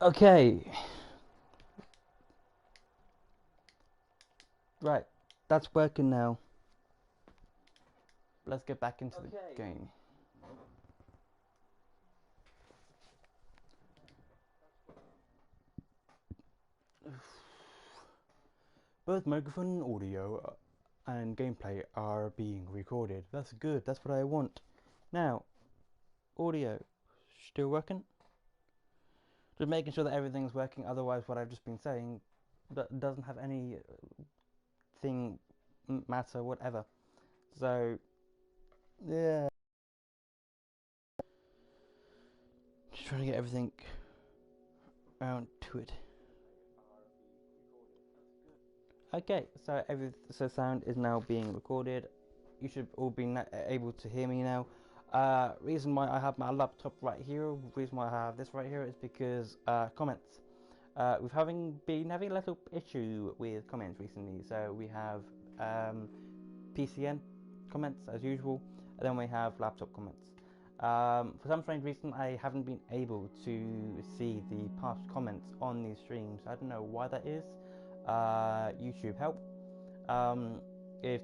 Okay, right, that's working now. Let's get back into the game. Both microphone and audio and gameplay are being recorded. That's good, that's what I want. Now, audio, still working? Just making sure that everything's working, otherwise what I've just been saying that doesn't have any thing matter, whatever. So, yeah. Just trying to get everything around to it. Okay, so sound is now being recorded. You should all be able to hear me now. Reason why I have my laptop right here, reason why I have this right here is because comments. We've been having a little issue with comments recently. So we have PCN comments as usual, and then we have laptop comments. For some strange reason, I haven't been able to see the past comments on these streams. I don't know why that is. YouTube help. Um, if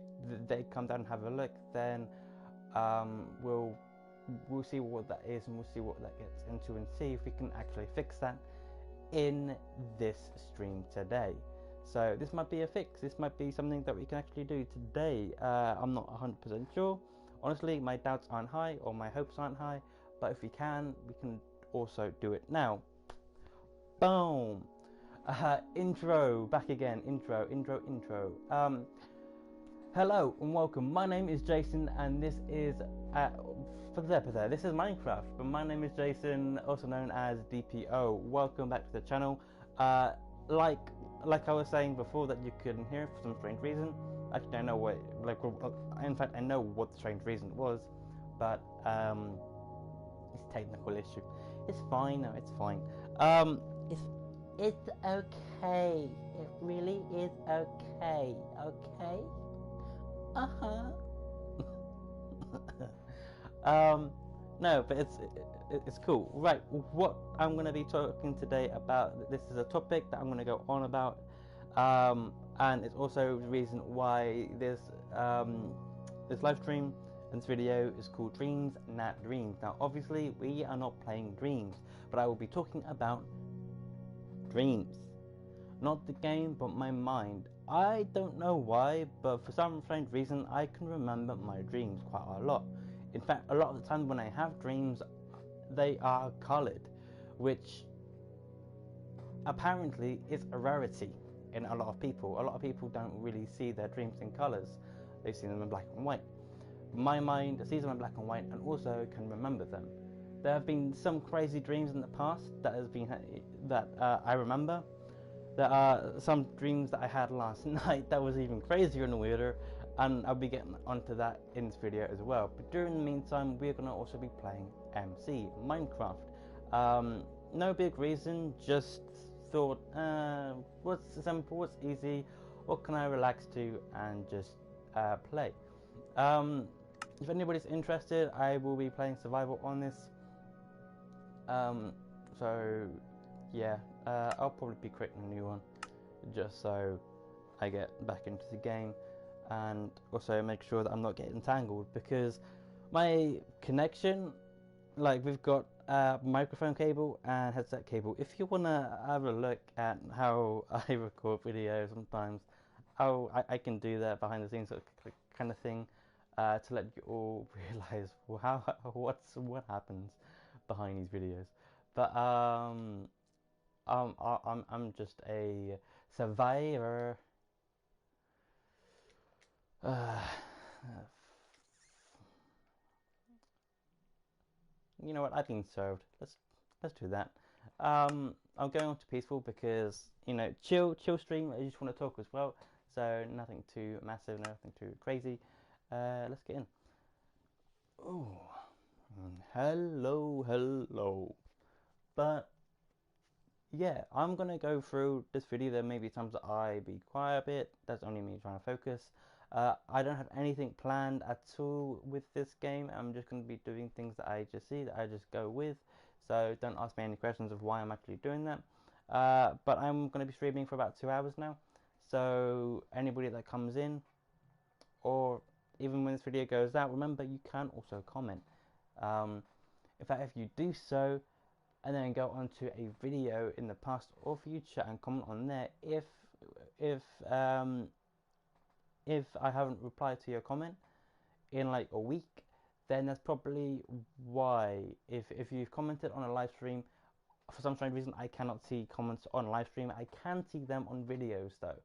they come down and have a look, then we'll see what that is, and we'll see what that gets into, and see if we can actually fix that in this stream today. So this might be a fix. This might be something that we can actually do today. I'm not 100% sure. Honestly, my doubts aren't high or my hopes aren't high. But if we can also do it now. Boom. Intro back again. Intro. Hello and welcome. My name is Jason, and this is this is Minecraft. But my name is Jason, also known as D.P.O. Welcome back to the channel. Like I was saying before, that you couldn't hear for some strange reason. Actually, I know what. In fact, I know what the strange reason was, but it's a technical issue. It's fine. No, it's fine. It's okay. It really is okay. Okay. Uh-huh. um, no, but it's cool. Right, what I'm going to be talking today about, this is a topic that I'm going to go on about, and it's also the reason why this live stream and this video is called Dreams Not Dreams. Now, obviously, we are not playing Dreams, but I will be talking about dreams. Not the game, but my mind. I don't know why, but for some strange reason, I can remember my dreams quite a lot. In fact, a lot of the time when I have dreams, they are coloured, which apparently is a rarity in a lot of people. A lot of people don't really see their dreams in colours. They see them in black and white. My mind sees them in black and white and also can remember them. There have been some crazy dreams in the past that I remember. There are some dreams that I had last night that was even crazier and weirder, and I'll be getting onto that in this video as well. But during the meantime, we're going to also be playing MC, Minecraft. No big reason, just thought, what's simple, what's easy, what can I relax to and just play. If anybody's interested, I will be playing survival on this. So yeah, I'll probably be creating a new one just so I get back into the game, and also make sure that I'm not getting tangled, because my connection, like, we've got microphone cable and headset cable. If you want to have a look at how I record videos sometimes, I can do that behind the scenes sort of kind of thing, to let you all realize what happens behind these videos. But I'm just a survivor. Uh, you know what? I've been served. Let's do that. I'm going on to peaceful because, chill stream. I just want to talk as well. So nothing too massive, nothing too crazy. Let's get in. Oh, hello. But yeah, I'm gonna go through this video. There may be times that I be quiet a bit. That's only me trying to focus. I don't have anything planned at all with this game. I'm just gonna be doing things that I just see, that I just go with. so don't ask me any questions of why I'm actually doing that. But I'm going to be streaming for about 2 hours now, so anybody that comes in, or even when this video goes out, remember you can also comment. In fact, if you do so and then go onto a video in the past or future and comment on there, if I haven't replied to your comment in like a week, then that's probably why. If you've commented on a live stream, for some strange reason I cannot see comments on live stream. I can see them on videos though,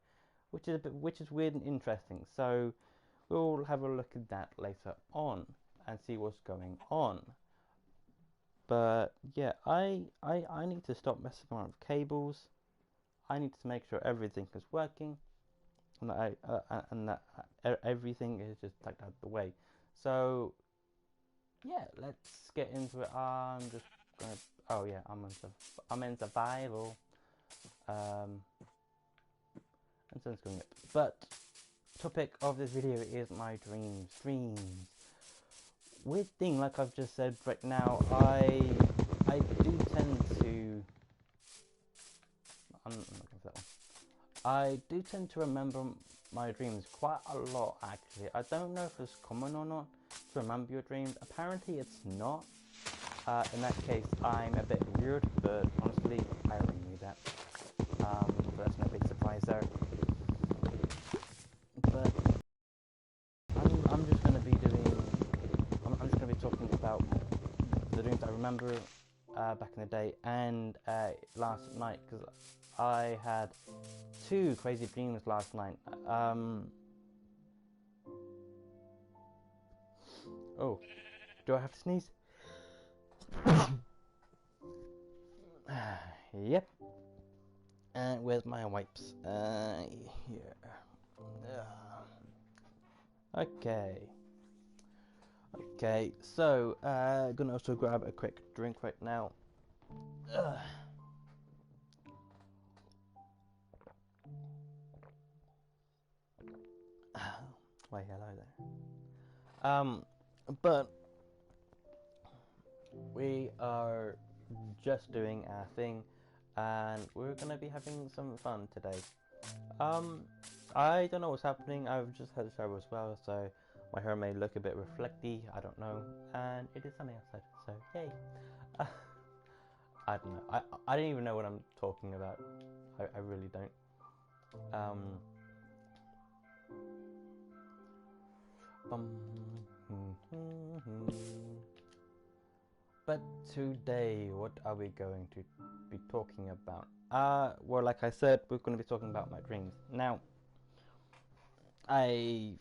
which is weird and interesting. So we'll have a look at that later on and see what's going on. But yeah, I need to stop messing around with cables. I need to make sure everything is working, and that everything is just tucked out of the way. So yeah, let's get into it. I'm just gonna. Oh yeah, I'm in survival. And sun's going up. But topic of this video is my dreams. Weird thing, like I've just said right now, I do tend to. I'm not going for that one. I do tend to remember my dreams quite a lot, actually. I don't know if it's common or not to remember your dreams. Apparently it's not. In that case, I'm a bit weird, but honestly, I already knew that. So that's no big surprise there. But I'm just going to be I'm just going to be talking about the dreams I remember back in the day and last night, because I had 2 crazy dreams last night. Oh, do I have to sneeze? Yep. And where's my wipes? Here. Okay. Okay, so gonna also grab a quick drink right now. Why, hello there. But we are just doing our thing, and we're gonna be having some fun today. I don't know what's happening. I've just had a shower as well, so my hair may look a bit reflecty. I don't know, and it is sunny outside, so yay. I don't know. I don't even know what I'm talking about. I really don't. But today, what are we going to be talking about? Well, like I said, we're going to be talking about my dreams. Now, I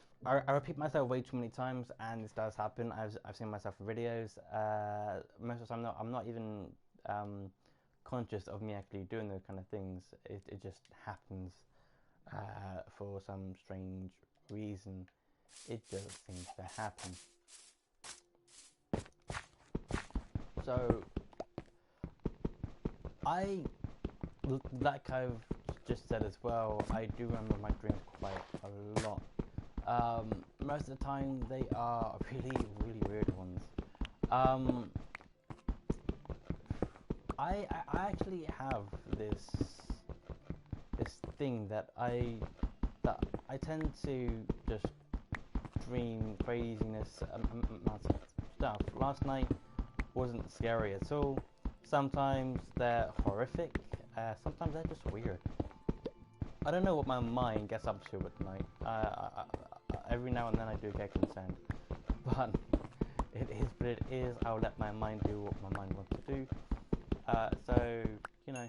repeat myself way too many times, and this does happen. I've seen myself in videos. Most of the time, I'm not even conscious of me actually doing those kind of things. It just happens for some strange reason. It just seems to happen. So like I've just said as well, I do remember my dreams quite a lot. Most of the time they are really, really weird ones. I actually have this thing that I tend to just dream craziness amounts of stuff. Last night wasn't scary at all. Sometimes they're horrific. Sometimes they're just weird. I don't know what my mind gets up to at night. Every now and then I do get concerned, but it is what it is. I'll let my mind do what my mind wants to do. So you know,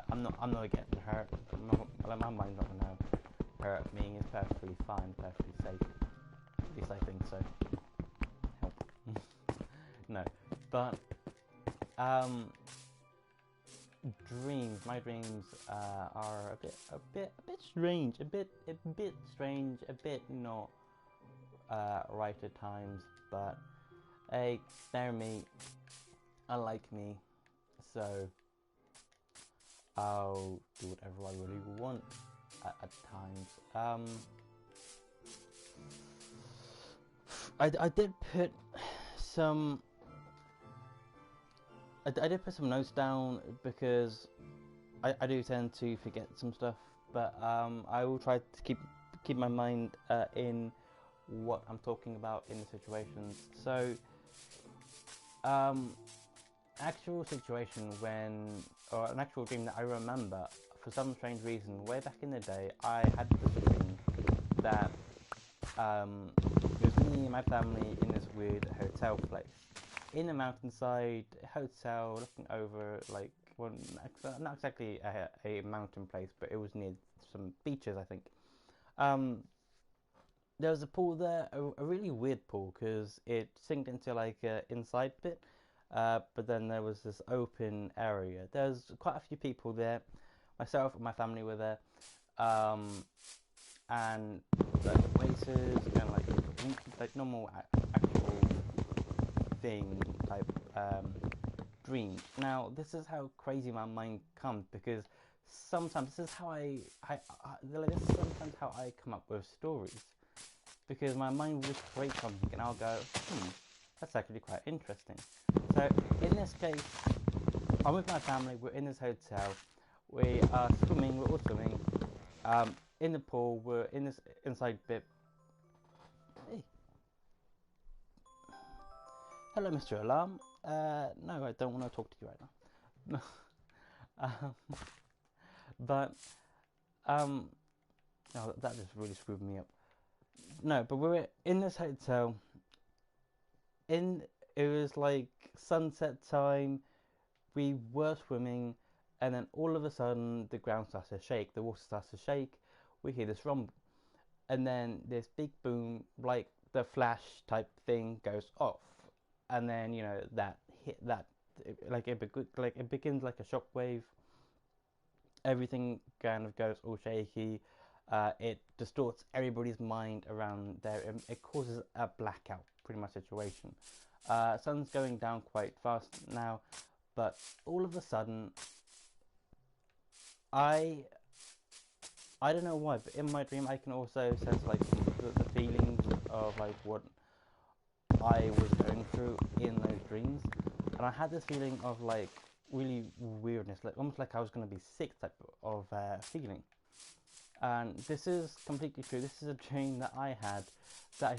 I'm not getting hurt. My mind's not gonna hurt me. It's perfectly fine, perfectly safe. At least I think so. Help. No, but dreams. My dreams are a bit strange. A bit strange. A bit not right at times. But hey, they're me. I like me. So I'll do whatever I really want at times. I did put some I did put some notes down because I do tend to forget some stuff, but I will try to keep my mind in what I'm talking about in the situations. So, um, actual situation when, or an actual dream that I remember for some strange reason. Way back in the day, I had this dream that it was me and my family in this weird hotel place in a mountainside hotel, looking over like, well, not exactly a mountain place, but it was near some beaches, I think. Um, there was a pool there, a really weird pool because it sinked into like an inside bit, but then there was this open area. There's quite a few people there. Myself and my family were there, um, and the waiters and like normal actual thing type dream. Now this is how crazy my mind comes because sometimes this is how this is sometimes how I come up with stories because my mind will just create something and I'll go, that's actually quite interesting. So in this case, I'm with my family. We're in this hotel. We are swimming. We're all swimming. In the pool. We're in this inside bit. Hey, hello, Mr. Alarm. No, I don't want to talk to you right now. um, but no, that just really screwed me up. No, but we're in this hotel. In It was like sunset time. We were swimming, and then all of a sudden the ground starts to shake. The water starts to shake. We hear this rumble, and then this big boom, like the flash type thing, goes off, and then that hit that like it begins like a shockwave. Everything kind of goes all shaky. It distorts everybody's mind around there. It causes a blackout, pretty much situation. Sun's going down quite fast now, but all of a sudden, I I don't know why, but in my dream I can also sense like the feelings of like what I was going through in those dreams, and I had this feeling of like really weirdness, like almost like I was going to be sick type of feeling. And this is completely true. This is a dream that I had that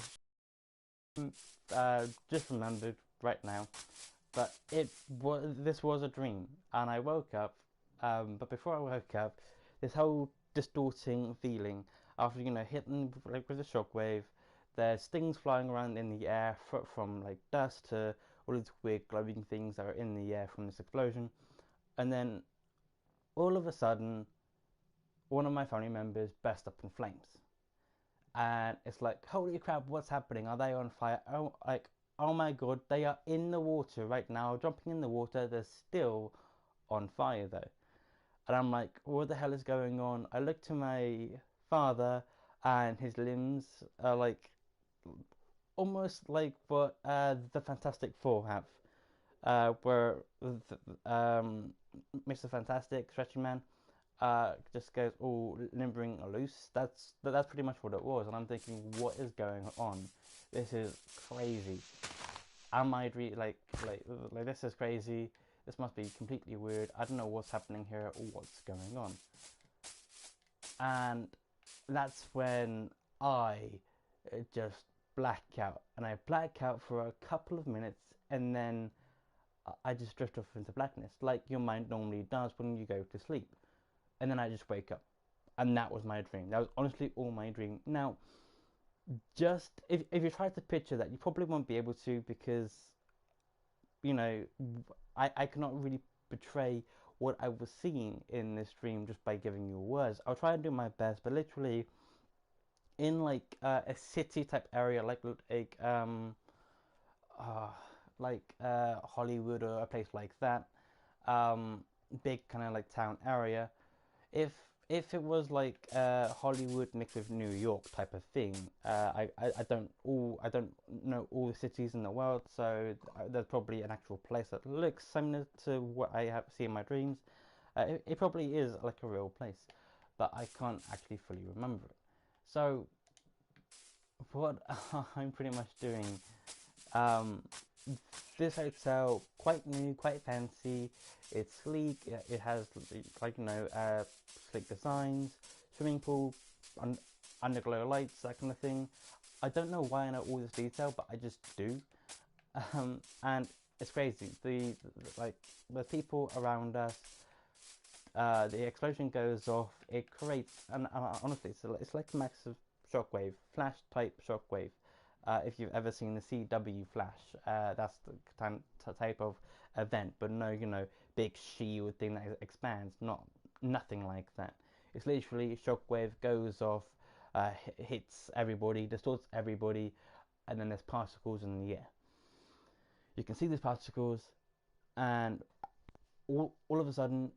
I just remembered right now. But this was a dream, and I woke up. But before I woke up, this whole distorting feeling after hitting like with a shockwave. There's things flying around in the air from like dust to all these weird glowing things that are in the air from this explosion, and then all of a sudden, one of my family members burst up in flames, and it's like, holy crap, what's happening? Are they on fire? Oh, like, oh my god, they are in the water right now, jumping in the water. They're still on fire though. And I'm like, what the hell is going on? I look to my father, and his limbs are like almost like what the Fantastic Four have, where Mr. Fantastic, Stretching Man, just goes all limbering loose. That's pretty much what it was, and I'm thinking, what is going on? This is crazy. Am I like this is crazy? This must be completely weird. I don't know what's happening here or what's going on. And that's when I just black out, and I black out for a couple of minutes, and then I just drift off into blackness, like your mind normally does when you go to sleep. And then I just wake up, and that was my dream. That was honestly all my dream. Now, just if you try to picture that, you probably won't be able to because you know I cannot really portray what I was seeing in this dream just by giving you words. I'll try and do my best, but literally in like a city type area, uh, Hollywood or a place like that, um, big kind of like town area. If if it was like Hollywood mixed with New York type of thing, I don't know all the cities in the world, so there's probably an actual place that looks similar to what I have seen in my dreams. It probably is like a real place, but I can't actually fully remember it. So what I'm pretty much doing, um, this hotel, quite new, quite fancy. It's sleek. It has like sleek designs, swimming pool, un- underglow lights, that kind of thing. I don't know why I know all this detail, but I just do. And it's crazy. Like the people around us. The explosion goes off. It creates, and honestly, it's like a massive shockwave, flash type shockwave. If you've ever seen the CW flash, that's the type of event, but no, big shield thing that expands. Nothing like that. It's literally shockwave goes off, hits everybody, distorts everybody, and then there's particles in the air. You can see these particles, and all of a sudden,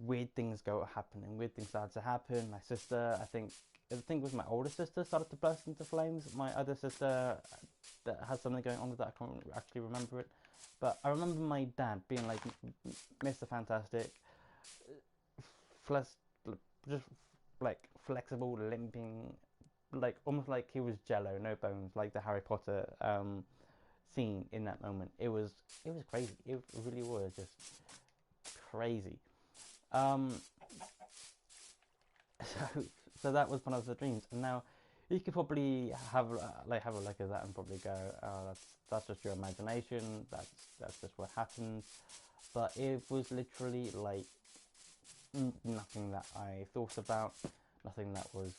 weird things go happening. Weird things started to happen. My sister, I think it was my older sister, started to burst into flames. My other sister that had something going on with that. I can't actually remember it, but I remember my dad being like Mr. Fantastic, just like flexible, limping, like almost like he was Jello, no bones, like the Harry Potter scene in that moment. It was crazy. It really was just crazy. Um, so so that was one of the dreams, and now you could probably have a look at that and probably go, oh, that's just your imagination. That's just what happens. But it was literally like nothing that I thought about, nothing that was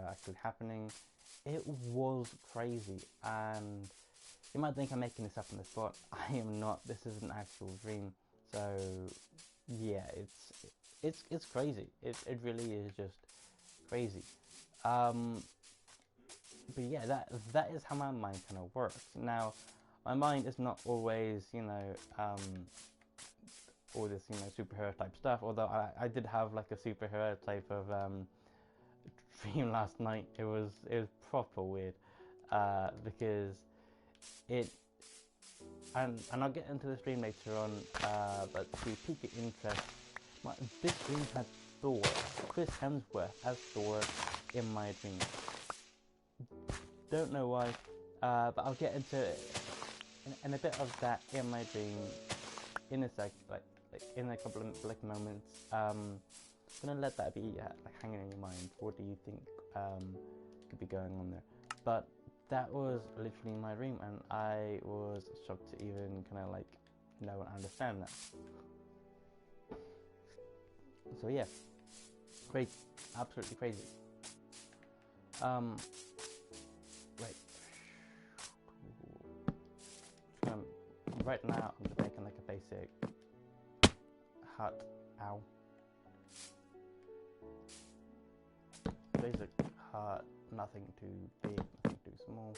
actually happening. It was crazy, and you might think I'm making this up on the spot. I am not. This is an actual dream. So yeah, it's crazy. It really is just crazy. Um, but yeah, that is how my mind kind of works. Now, my mind is not always all this superhero type stuff. Although I did have like a superhero type of dream last night. It was proper weird because it and I'll get into the stream later on. But to pique your interest, this dream had Thor, Chris Hemsworth as Thor in my dream. Don't know why, but I'll get into it in a bit of that in my dream in a sec, like in a couple of moments. I'm gonna let that be like hanging in your mind. What do you think could be going on there? But that was literally my dream, and I was shocked to even kind of like know and understand that. So yeah, crazy, absolutely crazy. Right. Right now I'm just making like a basic hut. Ow. Basic hut, nothing too big, nothing too small.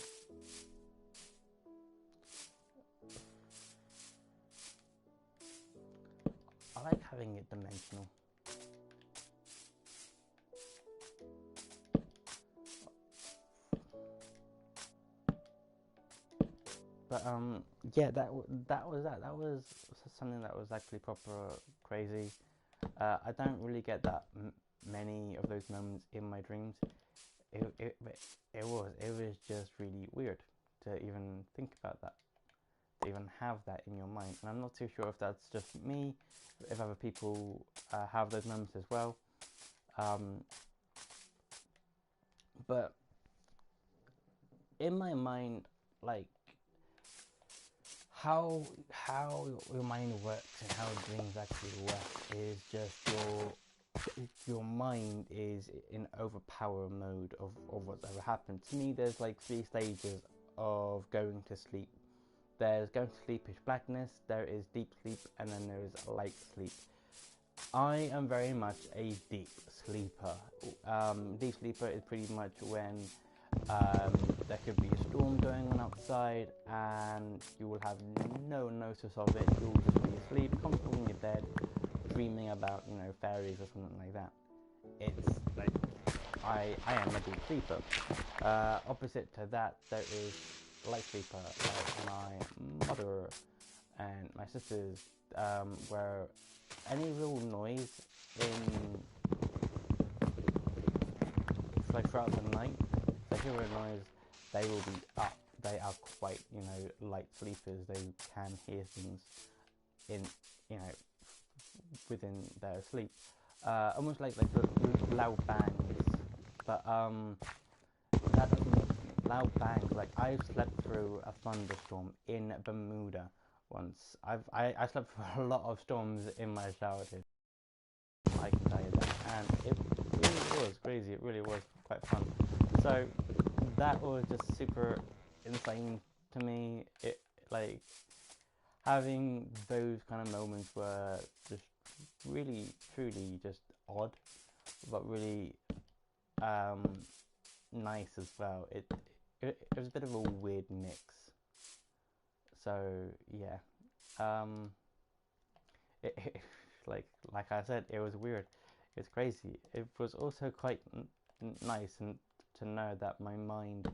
I like having it dimensional. But yeah, that was that. That was something that was actually proper crazy. I don't really get that many of those moments in my dreams. It was just really weird to even think about that, to even have that in your mind. And I'm not too sure if that's just me, if other people have those moments as well. But in my mind, like how your mind works and how dreams actually work is just your mind is in overpower mode of what's ever happened. To me, there's like 3 stages of going to sleep. There's going to sleep is blackness, there is deep sleep, and then there is light sleep. I am very much a deep sleeper. Deep sleeper is pretty much when there could be a storm going on outside and you will have no notice of it. You'll just be asleep, comfortable in your bed, dreaming about, fairies or something like that. It's like, I am a deep sleeper. Opposite to that, there is light sleeper, like my mother and my sisters, where any real noise like throughout the night, if they hear a noise, they will be up. they are quite, light sleepers. They can hear things in, within their sleep, almost like loud bangs. But that doesn't work for me. Loud bangs. Like, I've slept through a thunderstorm in Bermuda once. I slept through a lot of storms in my childhood, I can tell you that, and it really was crazy. It really was quite fun. So that was just super insane to me. It, like, having those kind of moments were just really, truly just odd, but really nice as well. It was a bit of a weird mix. So yeah, it like I said, it was weird. It's crazy. It was also quite nice and to know that my mind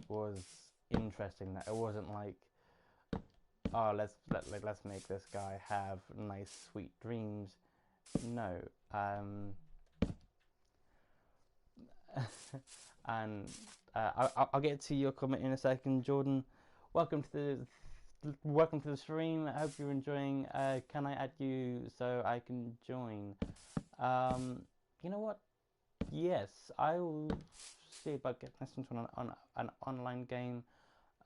was interesting. That it wasn't like, oh, let's make this guy have nice sweet dreams. No. And I'll get to your comment in a second, Jordan. Welcome to the stream. I hope you're enjoying. Can I add you so I can join? You know what? Yes, I will see about getting this into an online game.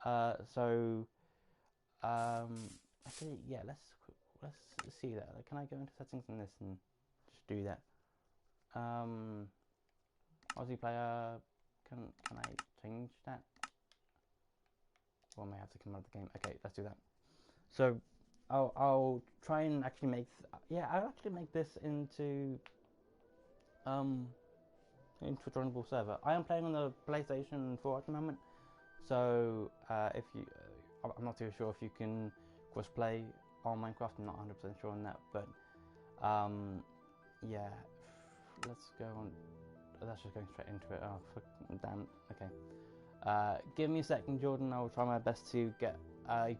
Actually, yeah, let's see that. Like, can I go into settings in this and just do that? Aussie player, can I change that? Or I may have to come out of the game. Okay, let's do that. So I'll try and actually make I'll actually make this into a joinable server. I am playing on the PlayStation 4 at the moment, so if you I'm not too sure if you can crossplay on Minecraft. I'm not 100% sure on that, but yeah, let's go on. That's just going straight into it. Oh, damn. Okay. Give me a second, Jordan. I'll try my best to get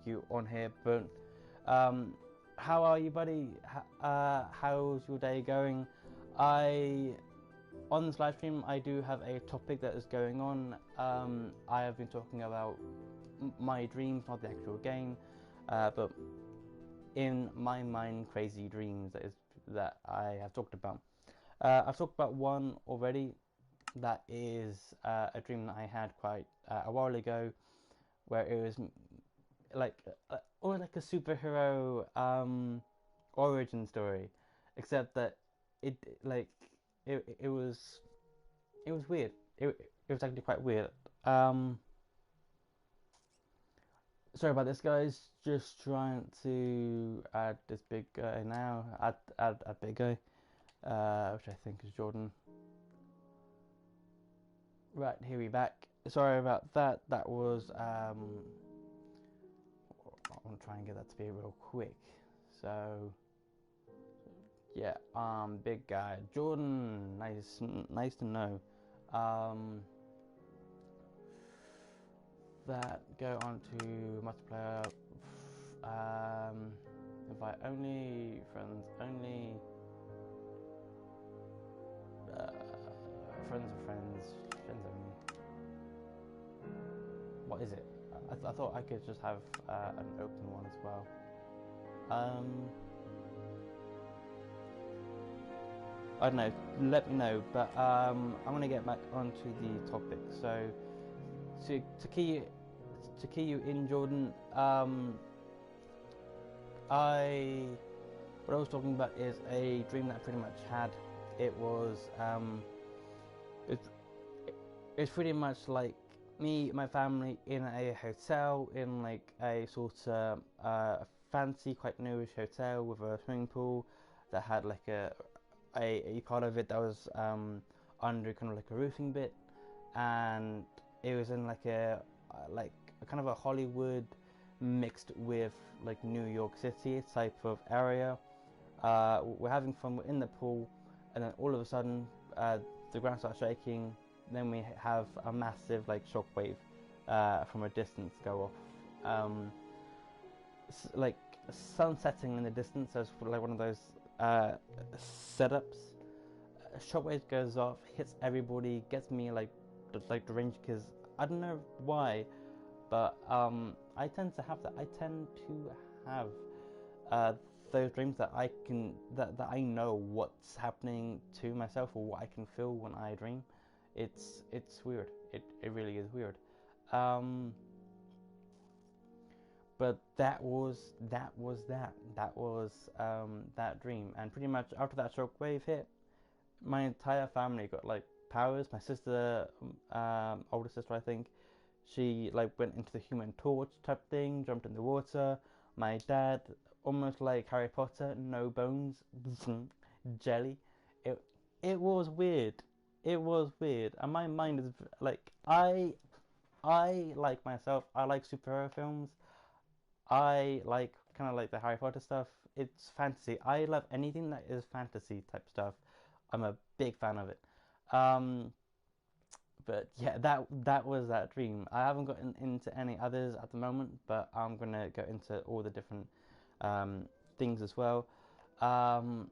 you on here. But how are you, buddy? How's your day going? On this live stream, I do have a topic that is going on. I have been talking about my dreams, not the actual game, but in my mind, crazy dreams that I have talked about. I've talked about one already. That is a dream that I had quite a while ago, where it was like or like a superhero origin story, except that it it was weird. It was actually quite weird. Sorry about this, guys. Just trying to add this big guy now. Add a big guy, which I think is Jordan. Right, here we back. Sorry about that. That was I want to try and get that to be real quick. So yeah, big guy Jordan. Nice to know. That go on to multiplayer. Invite only, friends only, friends of friends, friends only. What is it? I thought I could just have an open one as well. I don't know. Let me know. But I'm gonna get back onto the topic. So to key you in, Jordan. What I was talking about is a dream that I pretty much had. It was it's pretty much like me, my family in a hotel, in like a sort of fancy, quite newish hotel with a swimming pool that had like a part of it that was under kind of like a roofing bit, and it was in like a kind of a Hollywood mixed with like New York City type of area. We're having fun. We're in the pool, and then all of a sudden, the ground starts shaking. Then we have a massive like shockwave from a distance go off. Like sun setting in the distance. So it's like one of those setups. Shockwave goes off, hits everybody, gets me like deranged because I don't know why, but I tend to have that. I tend to have those dreams that that I know what's happening to myself or what I can feel when I dream. It's weird. It really is weird. Um, but that was that that dream, and pretty much after that shockwave hit, my entire family got like powers. My sister, older sister, I think, she like went into the Human Torch type thing, jumped in the water. My dad, almost like Harry Potter, no bones, jelly. It it was weird. It was weird, and my mind is like I like myself. I like superhero films. I like kind of like the Harry Potter stuff. It's fantasy. I love anything that is fantasy type stuff. I'm a big fan of it. Um, but yeah, that was that dream. I haven't gotten into any others at the moment, but I'm gonna go into all the different things as well. Um,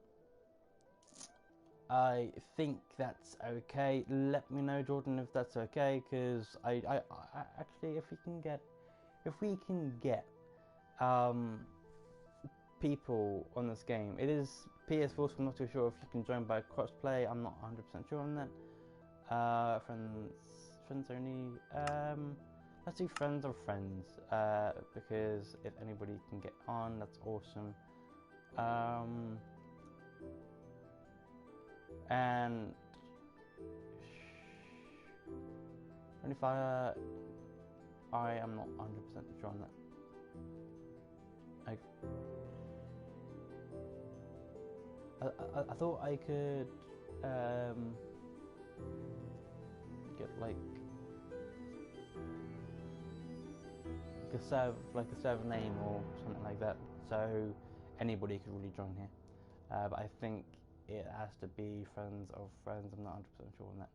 I think that's okay. Let me know, Jordan, if that's okay, because I actually, if we can get um, people on this game, it is PS4, so I'm not too sure if you can join by crossplay. I'm not 100% sure on that. Friends only. Let's do friends of friends, because if anybody can get on, that's awesome. And if I am not 100% sure on that. I thought I could get like a server name or something like that, so anybody could really join here. But I think it has to be friends of friends. I'm not 100% sure on that.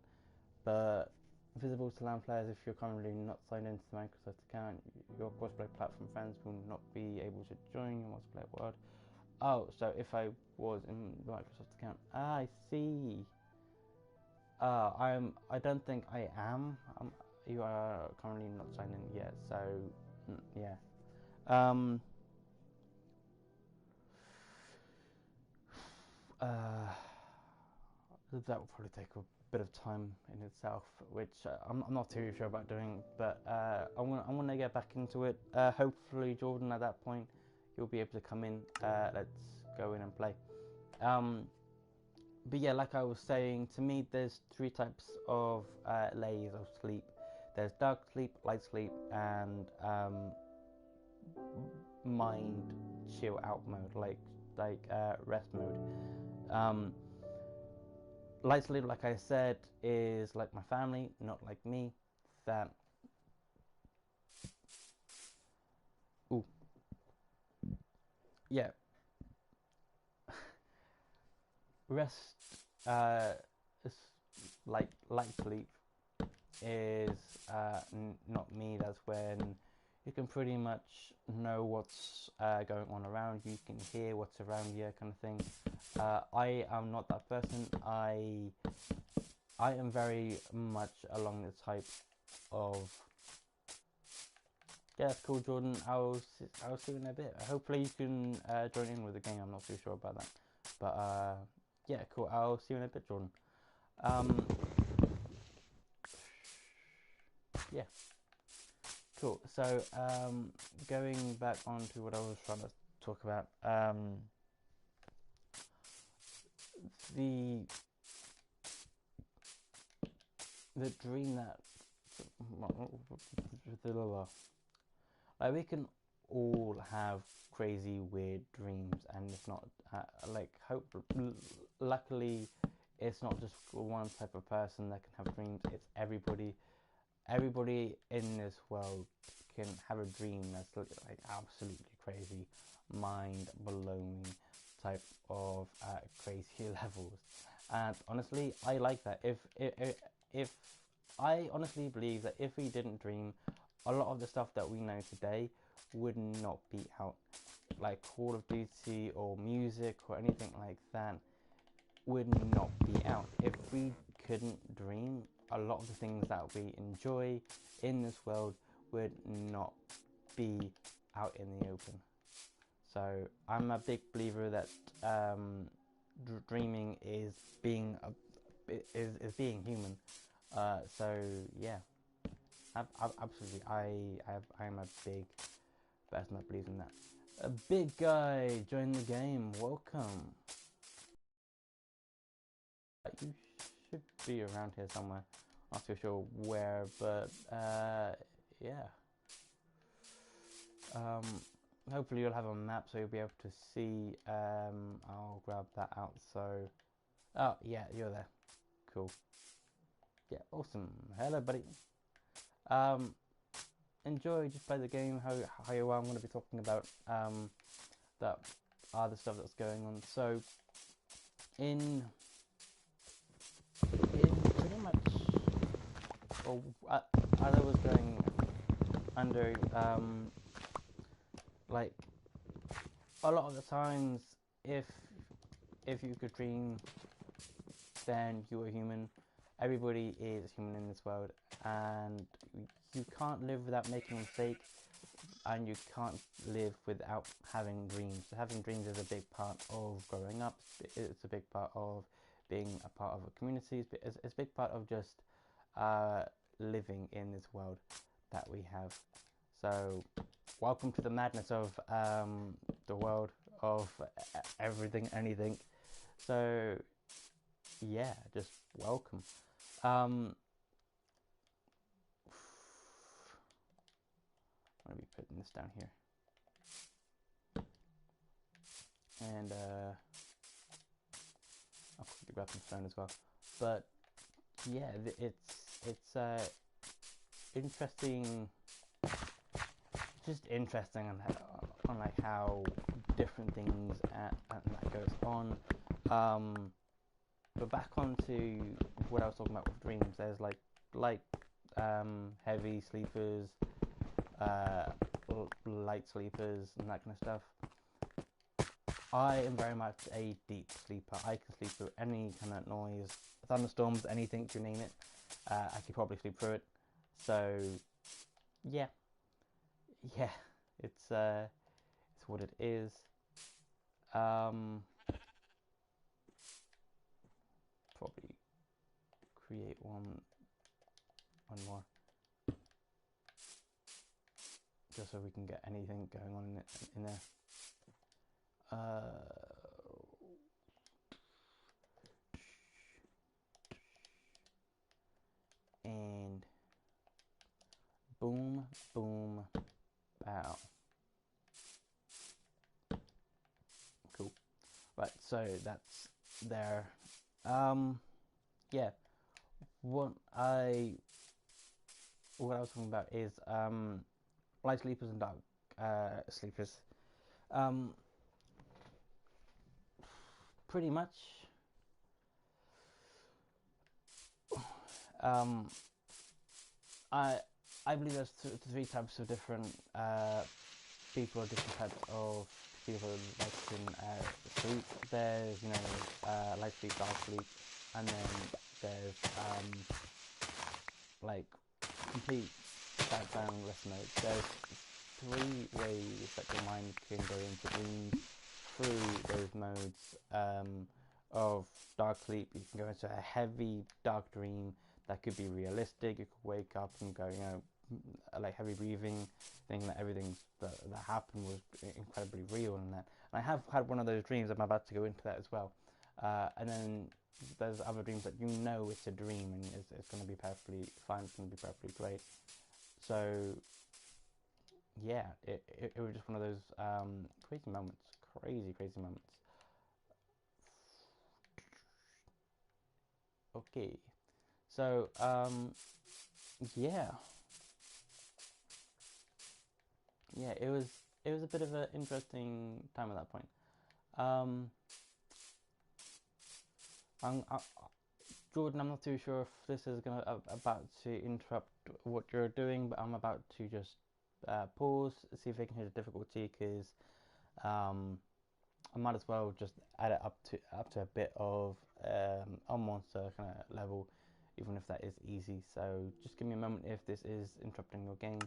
But visible to LAN players, if you're currently not signed into the Microsoft account, your crossplay platform friends will not be able to join your multiplayer world. Oh, so if I was in the Microsoft account, I see. I don't think I am. You are currently not signed in yet, so yeah. Um. Uh. That will probably take a bit of time in itself, which I'm not too sure about doing. But I'm gonna get back into it. Hopefully, Jordan, at that point, you'll be able to come in. Let's go in and play. But yeah, like I was saying, to me, there's three types of layers of sleep. There's dark sleep, light sleep, and mind chill out mode, like rest mode. Light sleep, like I said, is like my family, not like me. That ooh, yeah. Rest, is like light sleep is not me. That's when you can pretty much know what's going on around you. You can hear what's around you, kind of thing. I am not that person. I am very much along the type of yeah, it's cool, Jordan. I'll see you in a bit. Hopefully you can join in with the game. I'm not too sure about that, but yeah, cool. I'll see you in a bit, Jordan. Um, yeah, cool. So going back on to what I was trying to talk about, the dream that like we can all have crazy weird dreams, and it's not luckily it's not just one type of person that can have dreams. It's everybody in this world can have a dream that's like absolutely crazy, mind blowing type of crazy levels. And honestly, I like that. If I honestly believe that if we didn't dream, a lot of the stuff that we know today would not be out. Like Call of Duty or music or anything like that would not be out if we couldn't dream. a lot of the things that we enjoy in this world would not be out in the open. So I'm a big believer that dreaming is being being human. So yeah, absolutely. I am a big person that believes in that. A big guy, join the game. Welcome. You should be around here somewhere. Not too sure where, but yeah. Hopefully you'll have a map so you'll be able to see. I'll grab that out. So, oh yeah, you're there. Cool. Yeah, awesome. Hello, buddy. Enjoy. Just play the game. How you are. I'm going to be talking about that other stuff that's going on. So, in pretty much, well, as I was going under, like a lot of the times, if you could dream, then you are human. Everybody is human in this world, and you can't live without making mistakes, and you can't live without having dreams. Having dreams is a big part of growing up. It's a big part of being a part of a community. It's a big part of just living in this world that we have. So, welcome to the madness of the world of everything, anything. So, yeah, just welcome. I'm going to be putting this down here. And I'll quickly grab my phone as well. But yeah, it's interesting, just interesting on like how different things and that goes on. But back onto what I was talking about with dreams. There's like heavy sleepers, light sleepers, and that kind of stuff. I am very much a deep sleeper. I can sleep through any kind of noise, thunderstorms, anything, you name it. I could probably sleep through it. So, yeah, it's what it is. Probably create one more, just so we can get anything going on in there. And boom, boom, pow. Cool. Right, so that's there. Yeah. What I was talking about is light sleepers and dark sleepers. Pretty much. I believe there's three types of different people, different types of people that can sleep. There's light sleep, dark sleep, and then there's like complete shutdown rest mode. There's three ways that your mind can go into dreams through those modes of dark sleep. You can go into a heavy dark dream that could be realistic. You could wake up and go, like heavy breathing, thinking that everything that happened was incredibly real and that. And I have had one of those dreams. I'm about to go into that as well. And then there's other dreams that it's a dream and it's going to be perfectly fine. It's going to be perfectly great. So yeah, it was just one of those crazy moments. Crazy moments. Okay, so yeah, it was a bit of an interesting time at that point. Jordan, I'm not too sure if this is about to interrupt what you're doing, but I'm about to just pause, see if I can hear the difficulty, because I might as well just add it up to a bit of a monster kind of level even if that is easy. So just give me a moment if this is interrupting your game.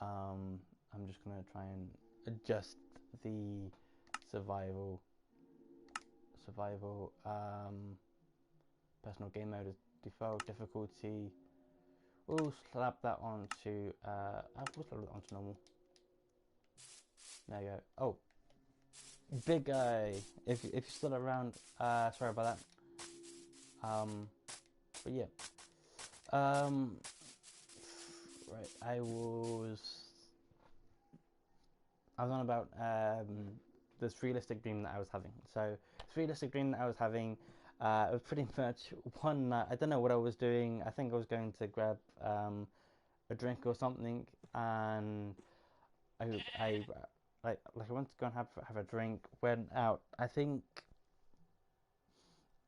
I'm just gonna try and adjust the survival personal game mode as default difficulty. We'll slap that onto we'll slap it onto normal. There you go. Oh, big guy. If you're still around, sorry about that. But yeah. Right. I was on about this realistic dream that I was having. So this realistic dream that I was having, it was pretty much one night. I don't know what I was doing. I think I was going to grab a drink or something, and I like I went to go and have a drink. Went out.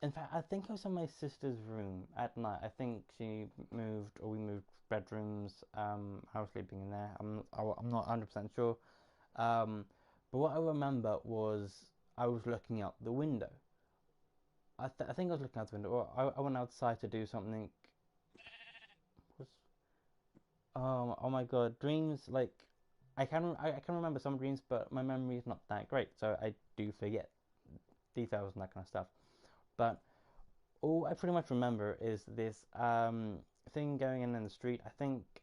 In fact, I think I was in my sister's room at night. I think she moved, or we moved bedrooms. I was sleeping in there. I'm not 100% sure. But what I remember was I was looking out the window. I think I was looking out the window. Or I went outside to do something. Oh my god, dreams, like I can remember some dreams, but my memory is not that great, so I do forget details and that kind of stuff. But all I pretty much remember is this thing going in the street. I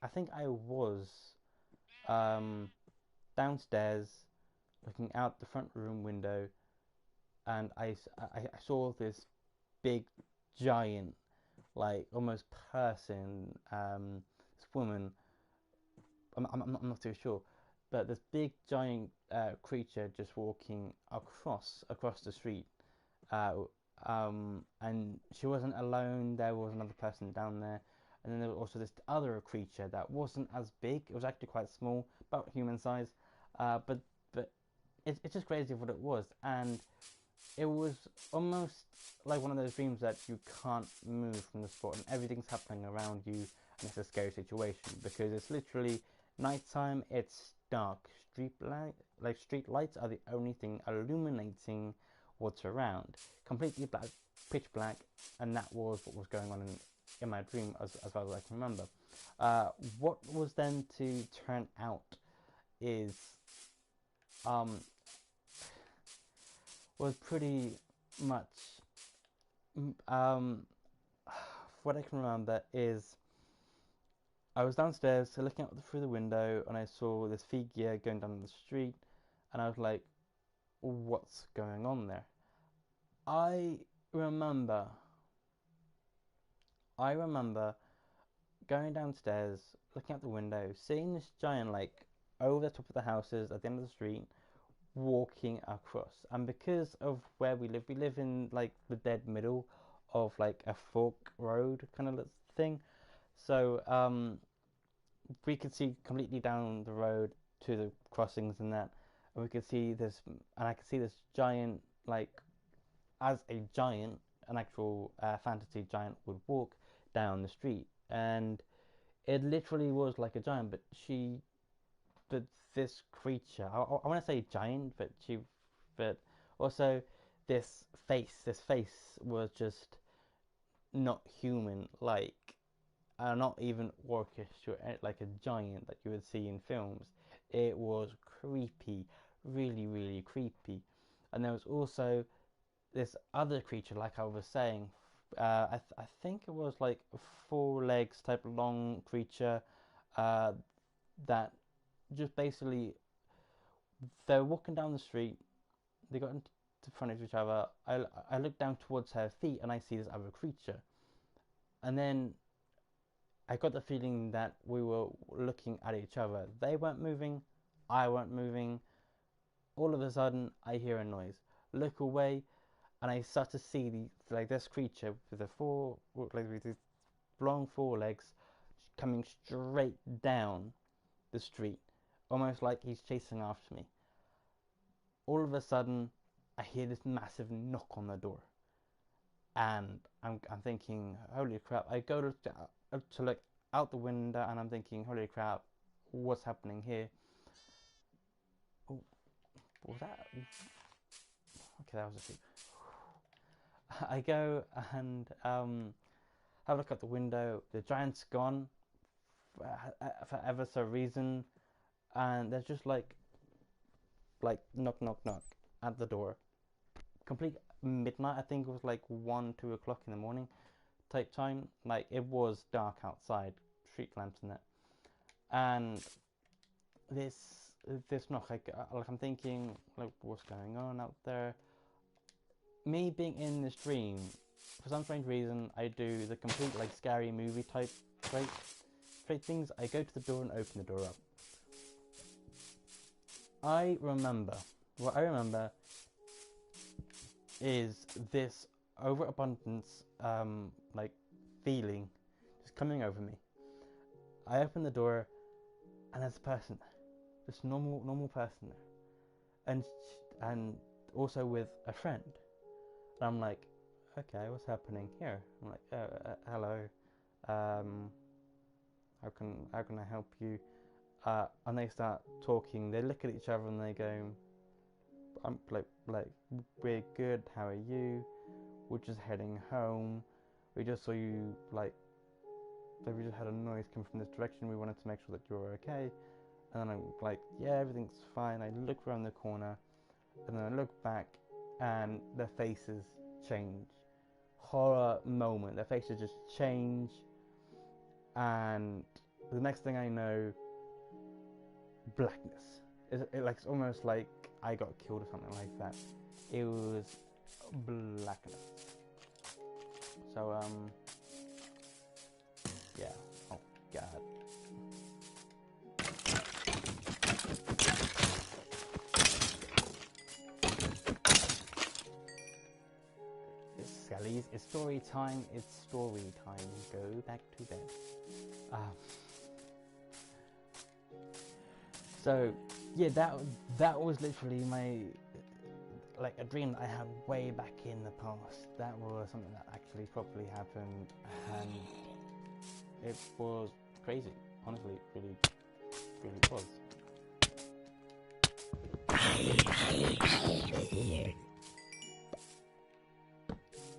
think I was um downstairs looking out the front room window, and I saw this big giant, like almost person, this woman. I'm not too sure, but this big giant creature just walking across the street, uh, and she wasn't alone. There was another person down there, and then there was also this other creature that wasn't as big. It was actually quite small, about human size, but it's just crazy what it was, and it was almost like one of those dreams that you can't move from the spot and everything's happening around you, and it's a scary situation because it's literally nighttime. It's dark. Street lights are the only thing illuminating what's around. Completely black, pitch black, and that was what was going on in my dream as far as I can remember. What was then to turn out is um, was pretty much um, what I can remember is I was downstairs looking out through the window and I saw this figure going down the street, and I was like, what's going on there? I remember I remember going downstairs, looking out the window, seeing this giant, like over the top of the houses at the end of the street, walking across. And because of where we live in like the dead middle of like a fork road kind of thing. So we could see completely down the road to the crossings and that, and we could see this, and I could see this giant, like as a giant, an actual fantasy giant would walk down the street, and it literally was like a giant, but this creature, I want to say giant, but also this face was just not human, like not even orcish or like a giant that you would see in films. It was creepy, really, really creepy. And there was also this other creature, like I was saying. I think it was like a four legs type long creature uh, that just basically they're walking down the street. They got into front of each other. I look down towards her feet and I see this other creature, and then I got the feeling that we were looking at each other. They weren't moving, I weren't moving. All of a sudden, I hear a noise. Look away, and I start to see this creature with with these long forelegs coming straight down the street, almost like he's chasing after me. All of a sudden, I hear this massive knock on the door, and I'm thinking, holy crap! I go to look out the window, and I'm thinking, holy crap, what's happening here? Oh, what was that? Okay, that was a sheep. I go and have a look at the window. The giant's gone for ever so reason, and there's just like knock knock knock at the door. Complete midnight. I think it was like 1, 2 o'clock in the morning type time. Like it was dark outside, street lamps in it, and this this knock. Like I'm thinking like what's going on out there. Me being in this dream, for some strange reason, I do the complete like scary movie type straight things. I go to the door and open the door up. What I remember is this overabundance, like feeling just coming over me. I open the door and there's a person, this normal person there, and also with a friend. And I'm like, okay, what's happening here? I'm like, hello, how can I help you? And they start talking. They look at each other and they go, I'm like we're good. How are you? We're just heading home. We just saw you like we just had a noise come from this direction. We wanted to make sure that you were okay. And then I'm like, yeah, everything's fine. I look around the corner and then I look back and their faces change. Horror moment. Their faces just change, and the next thing I know, blackness. It's almost like I got killed or something like that. It was blackness. So yeah. Oh god. Skellies, it's story time. It's story time. Go back to bed. So yeah, that was literally my like a dream that I had way back in the past. That was something that actually properly happened, and it was crazy. Honestly, it really was.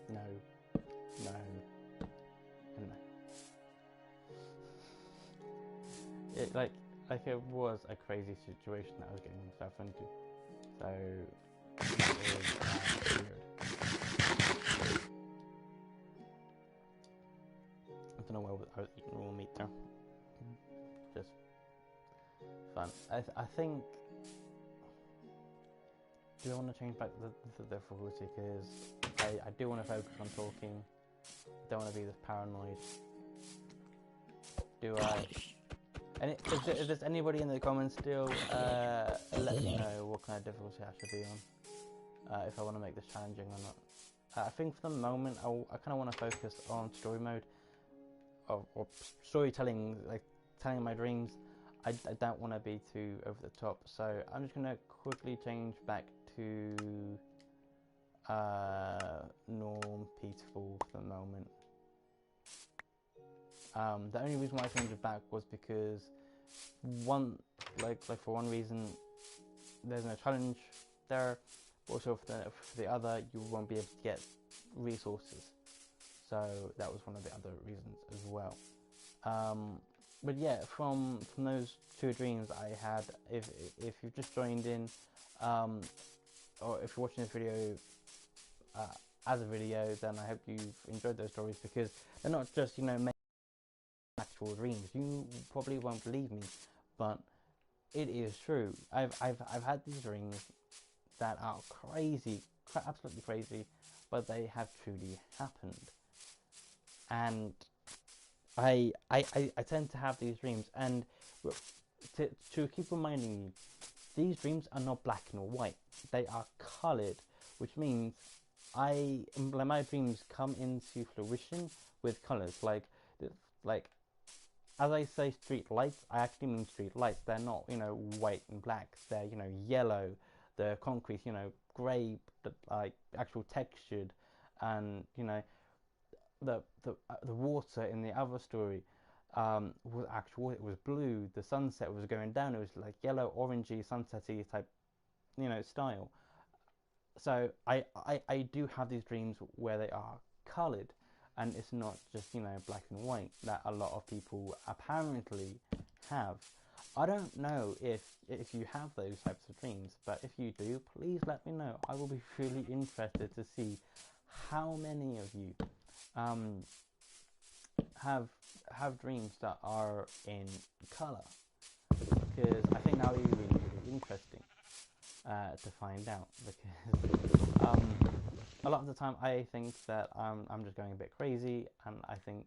No, no, and no. It like it was a crazy situation that I was getting myself into. So that was weird. I don't know where I was eating raw meat there. Just fun. I think. Do I want to change back the difficulty, because I do want to focus on talking. I don't want to be this paranoid. Do I? And if there's anybody in the comments still, let me know what kind of difficulty I should be on. If I want to make this challenging or not. I think for the moment I kind of want to focus on story mode, or storytelling, like telling my dreams. I don't want to be too over the top, so I'm just going to quickly change back to norm peaceful for the moment. The only reason why I changed it back was because for one reason, there's no challenge there. Also, for the other, you won't be able to get resources. So that was one of the other reasons as well. But yeah, from those two dreams I had, if you've just joined in, or if you're watching this video as a video, then I hope you've enjoyed those stories, because they're not just actual dreams. You probably won't believe me, but it is true. I've had these dreams that are crazy, absolutely crazy, but they have truly happened. And I tend to have these dreams, and to keep reminding you, these dreams are not black and white. They are coloured, which means my dreams come into fruition with colours. Like as I say street lights, I actually mean street lights. They're not white and black. They're yellow. The concrete grey, like actual textured, and the water in the other story was actual. It was blue. The sunset was going down. It was like yellow, orangey, sunsetty type style. So I do have these dreams where they are coloured, and it's not just, you know, black and white that a lot of people apparently have. I don't know if you have those types of dreams, but if you do, please let me know. I will be really interested to see how many of you have dreams that are in color, because I think that would be really, really interesting to find out. Because a lot of the time I think that I'm just going a bit crazy, and I think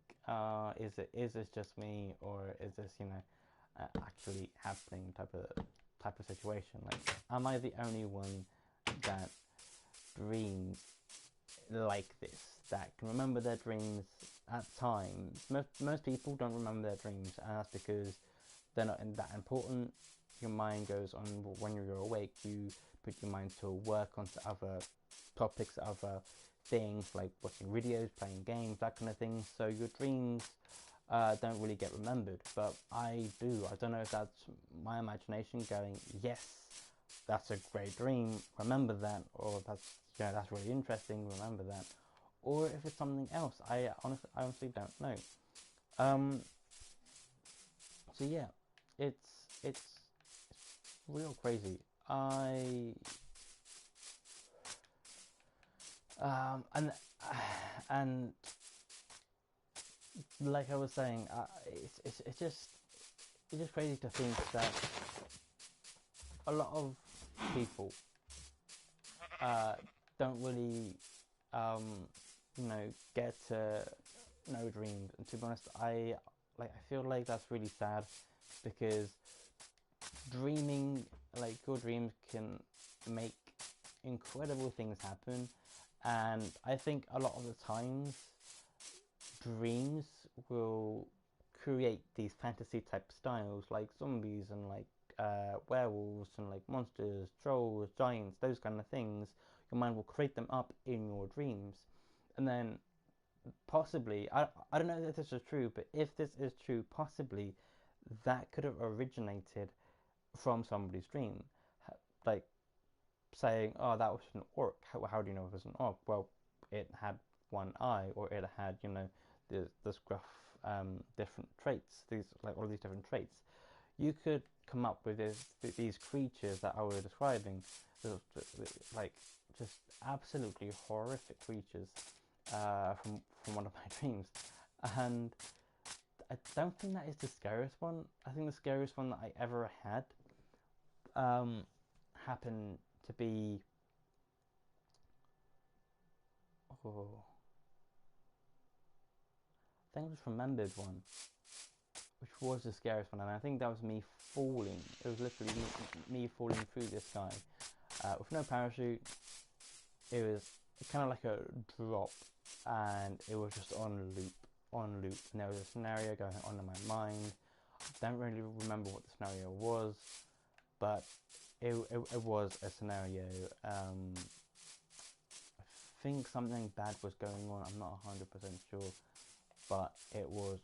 is this just me, or is this, you know, actually happening type of situation? Like, am I the only one that dreams like this, that can remember their dreams at times? Most people don't remember their dreams, and that's because they're not that important. Your mind goes on when you're awake. You put your mind to work onto other topics, other things, like watching videos, playing games, that kind of thing. So your dreams don't really get remembered, but I do. I don't know if that's my imagination going, yes, that's a great dream, remember that, or that's, you know, that's really interesting, remember that, or if it's something else. I honestly don't know. So yeah, it's real crazy. And and like I was saying, it's just crazy to think that a lot of people don't really you know, get to know dreams. And to be honest, I feel like that's really sad, because dreaming, like, your dreams can make incredible things happen. And I think a lot of the times dreams will create these fantasy type styles, like zombies and like werewolves and like monsters, trolls, giants, those kind of things. Your mind will create them up in your dreams, and then possibly, I don't know if this is true, but if this is true, possibly that could have originated from somebody's dream, like saying, "Oh, that was an orc." How do you know it was an orc? Well, it had one eye, or it had, you know, this gruff, different traits. These, like, all these different traits. You could come up with these creatures that I was describing, like, just absolutely horrific creatures from one of my dreams. And I don't think that is the scariest one. I think the scariest one that I ever had happened to be, oh, I think I just remembered one, which was the scariest one, and I think that was me falling. It was literally me falling through the sky with no parachute. It was kind of like a drop, and it was just on loop, on loop. And there was a scenario going on in my mind. I don't really remember what the scenario was, but it was a scenario. I think something bad was going on. I'm not 100% sure, but it was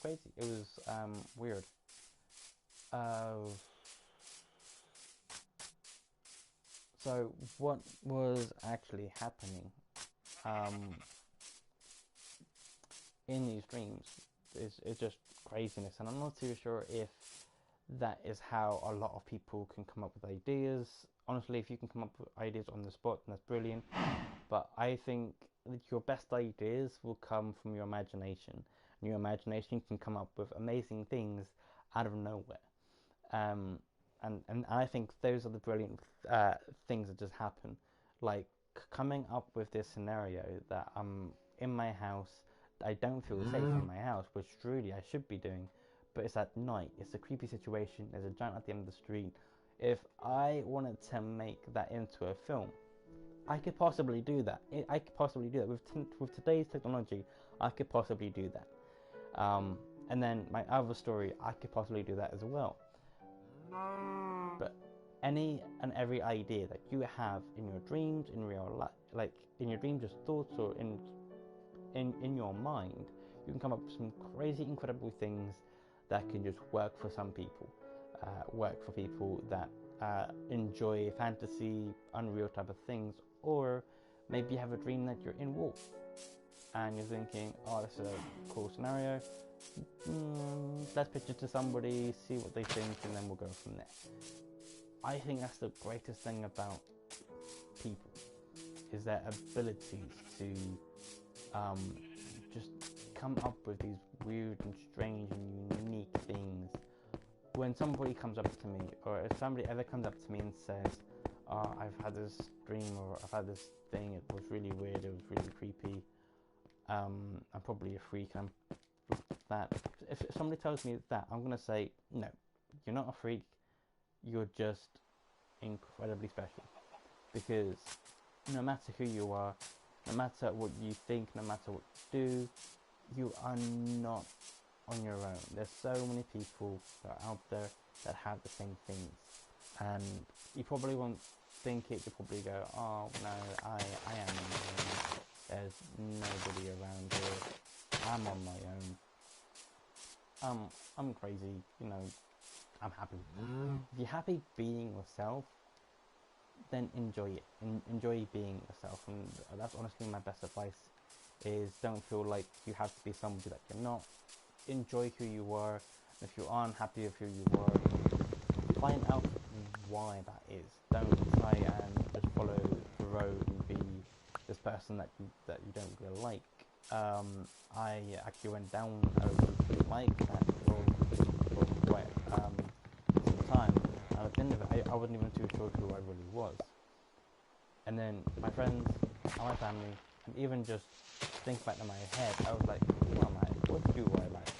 crazy. It was weird. So what was actually happening in these dreams is just craziness, and I'm not too sure if that is how a lot of people can come up with ideas. Honestly, if you can come up with ideas on the spot, then that's brilliant. But I think that your best ideas will come from your imagination, and your imagination can come up with amazing things out of nowhere. And I think those are the brilliant things that just happen. Like, coming up with this scenario that I'm in my house, I don't feel safe in my house, which really I should be doing, but it's at night, it's a creepy situation, there's a giant at the end of the street. If I wanted to make that into a film, I could possibly do that. I could possibly do that with today's technology. I could possibly do that. And then my other story, I could possibly do that as well. But any and every idea that you have in your dreams, in real life, like in your dreams, just thoughts, or in your mind, you can come up with some crazy, incredible things that can just work for some people, work for people that enjoy fantasy, unreal type of things, or maybe you have a dream that you're in war. and you're thinking, oh, this is a cool scenario, let's pitch it to somebody, see what they think, and then we'll go from there. I think that's the greatest thing about people, is their ability to just come up with these weird and strange and unique things. When somebody comes up to me, or if somebody ever comes up to me and says, oh, I've had this dream, or I've had this thing, it was really weird, it was really creepy, I'm probably a freak, and I'm that. If somebody tells me that, I'm going to say, no, you're not a freak, you're just incredibly special. Because no matter who you are, no matter what you think, no matter what you do, you are not on your own. There's so many people that are out there that have the same things, and you probably won't think it. You probably go, oh no, I am on my own. There's nobody around here. I'm on my own. I'm crazy. You know, I'm happy. If you're happy being yourself, then enjoy it. Enjoy being yourself, and that's honestly my best advice. Is don't feel like you have to be somebody that you're not. Enjoy who you are. If you aren't happy with who you are, find out why that is. Don't try and just follow the road and be this person that you don't really like. I actually went down a road like that for quite some time. And at the end of it, I wasn't even too sure who I really was. And then my friends and my family, and even just think back in my head, I was like, who am I? What do I like?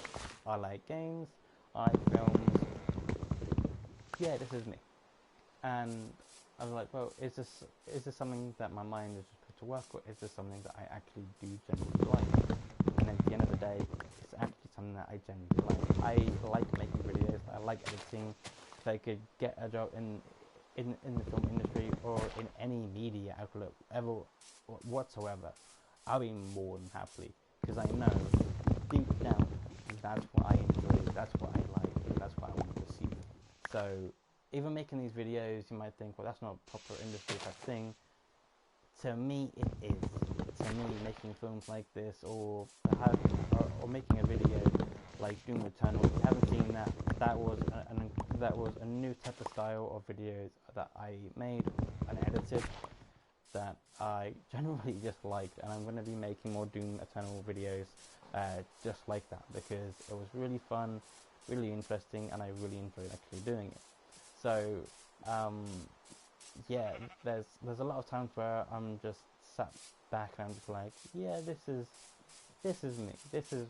I like games, I like films. Yeah, this is me. And I was like, well, is this something that my mind is just put to work, or is this something that I actually do genuinely like? And at the end of the day, it's actually something that I genuinely like. I like making videos, I like editing. If I could get a job in the film industry or in any media outlet ever whatsoever, I'll be more than happy, because I know deep down that's what I enjoy, that's what I like, and that's what I want to see. So even making these videos, you might think, well, that's not a proper industry type thing. To me, it is. To me, making films like this, or making a video like Doom Eternal, if you haven't seen that, that was a new type of style of videos that I made and edited that I generally just liked, and I'm going to be making more Doom Eternal videos just like that, because it was really fun, really interesting, and I really enjoyed actually doing it. So yeah, there's a lot of times where I'm just sat back and I'm just like, yeah, this is me, this is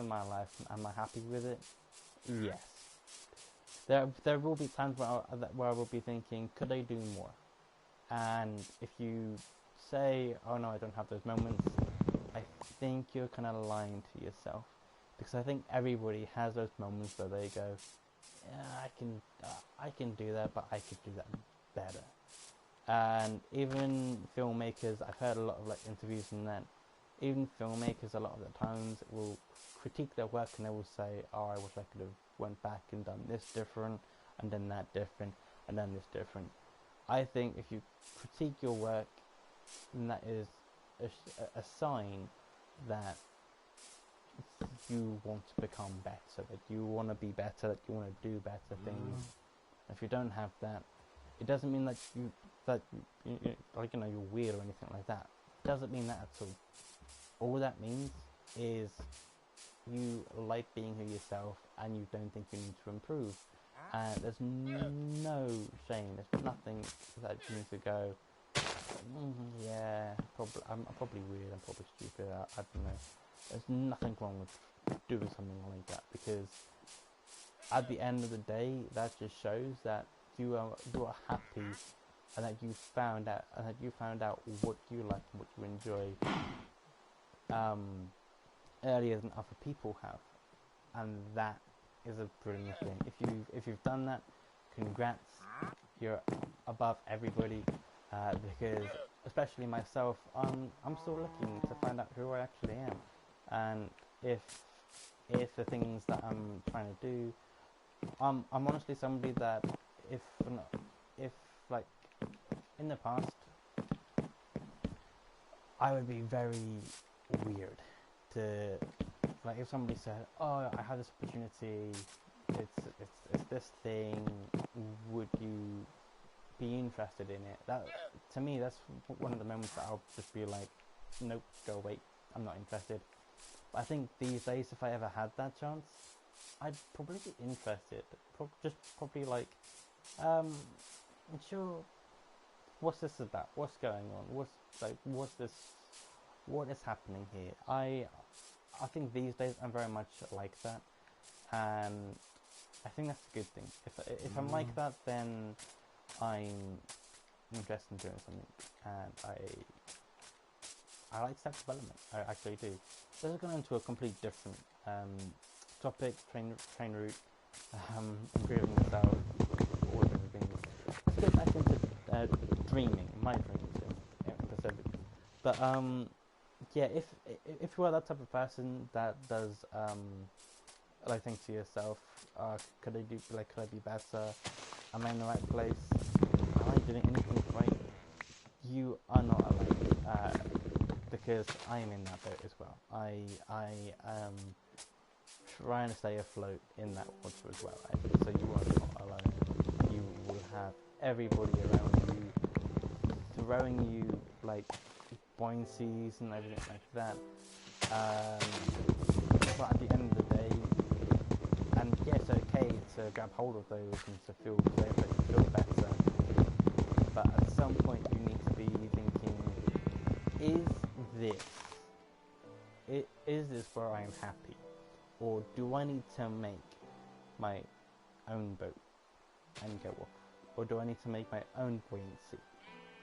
my life, am I happy with it? Yes. There will be times where I will be thinking, could I do more? And if you say, oh no, I don't have those moments, I think you're kind of lying to yourself, because I think everybody has those moments where they go, yeah, I can do that, but I could do that better. And even filmmakers, I've heard a lot of like interviews and that, even filmmakers a lot of the times will critique their work and they will say, oh, I wish I could have went back and done this different, and done that different, and done this different. I think if you critique your work, then that is a sign that you want to become better, that you want to be better, that you want to do better things. If you don't have that, it doesn't mean that you're weird or anything like that. It doesn't mean that at all. All that means is you like being who yourself, and you don't think you need to improve. And there's no shame. There's nothing that you need to go, yeah, I'm probably weird, I'm probably stupid, I don't know. There's nothing wrong with doing something like that, because at the end of the day, that just shows that you are happy, and that you found out what you like and what you enjoy earlier than other people have, and that is a brilliant thing. If you've done that, congrats, you're above everybody, because especially myself, I'm still looking to find out who I actually am, and if the things that I'm trying to do, I'm honestly somebody that if like in the past, I would be very weird to, like, if somebody said, "Oh, I have this opportunity. It's this thing. Would you be interested in it?" That, to me, that's one of the moments that I'll just be like, "Nope, go away. I'm not interested." But I think these days, if I ever had that chance, I'd probably be interested. Probably like, sure. What's this about? What's going on? What's this? What is happening here? I think these days I'm very much like that, and I think that's a good thing. If I'm like that, then I'm interested in doing something, and I like self development. I actually do. This is going into a complete different topic: train route, improving yourself, all of everything. Let's get back into dreaming, my dreams in specific. But yeah, if you are that type of person that does like think to yourself, could I be better? Am I in the right place? Am I doing anything right? You are not alone, because I am in that boat as well. I am trying to stay afloat in that water as well. So you are not alone. You will have everybody around you throwing you like buoyancies and everything like that. But at the end of the day, and yeah, it's okay to grab hold of those and to feel better. But at some point, you need to be thinking: is this where I am happy, or do I need to make my own boat and go off, or do I need to make my own buoyancy?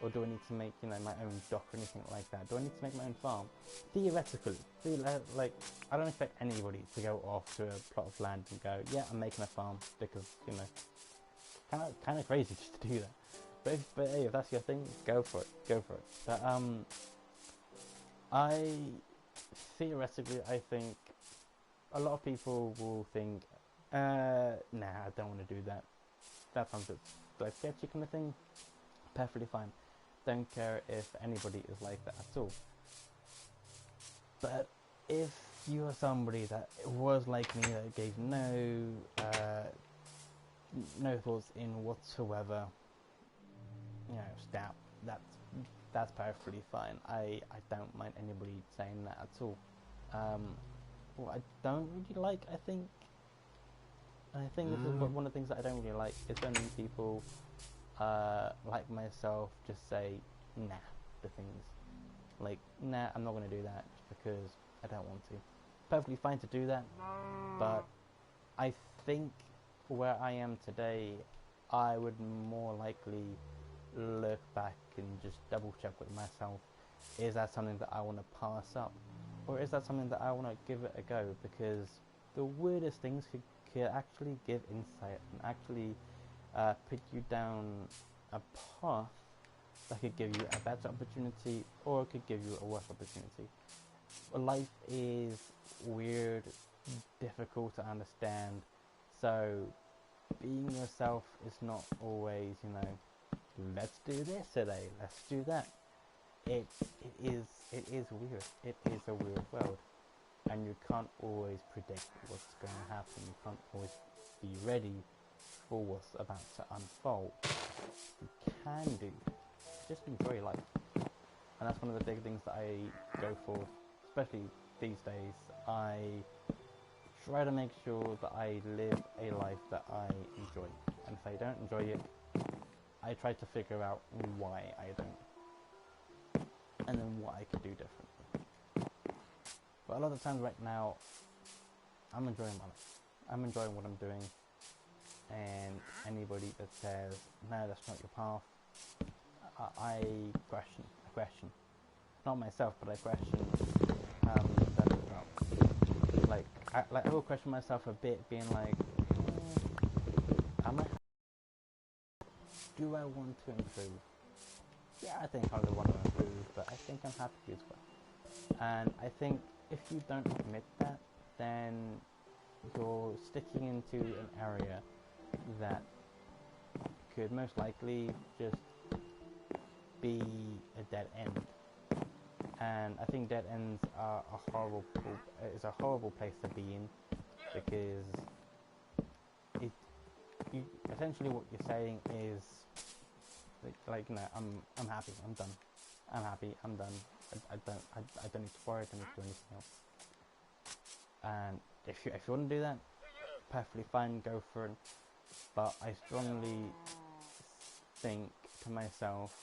Or do I need to make, my own dock or anything like that? Do I need to make my own farm? Theoretically, like, I don't expect anybody to go off to a plot of land and go, yeah, I'm making a farm, because, kind of crazy just to do that. But hey, if that's your thing, go for it. But theoretically, I think a lot of people will think, nah, I don't want to do that. That sounds like sketchy kind of thing. Perfectly fine. Don't care if anybody is like that at all. But if you are somebody that was like me, that gave no thoughts in whatsoever, that's perfectly fine. I don't mind anybody saying that at all. What I don't really like, I think this is one of the things that I don't really like, is when people like myself just say nah to things. Like, nah, I'm not going to do that just because I don't want to. Perfectly fine to do that, but I think where I am today, I would more likely look back and just double check with myself: is that something that I want to pass up, or is that something that I want to give it a go? Because the weirdest things could actually give insight and actually put you down a path that could give you a better opportunity, or it could give you a worse opportunity. Life is weird, difficult to understand, so being yourself is not always, let's do this today, let's do that. It is weird. It is a weird world, and you can't always predict what's going to happen. You can't always be ready for what's about to unfold. You can do just enjoy life, and that's one of the big things that I go for, especially these days. I try to make sure that I live a life that I enjoy, and if I don't enjoy it, I try to figure out why I don't, and then what I could do differently. But a lot of times right now, I'm enjoying my life. I'm enjoying what I'm doing, and anybody that says, no, that's not your path, I question. Not myself, but I question that as well. I will question myself a bit, being like, am I? Do I want to improve? Yeah, I think I want to improve, but I think I'm happy as well. And I think if you don't admit that, then you're sticking into an area that could most likely just be a dead end. and I think dead ends are is a horrible place to be in, because it you essentially what you're saying is like you know, I'm happy, I'm done, I'm happy, I'm done. I don't need to worry, I don't need to do anything else. And if you want to do that, perfectly fine, go for it. But I strongly think to myself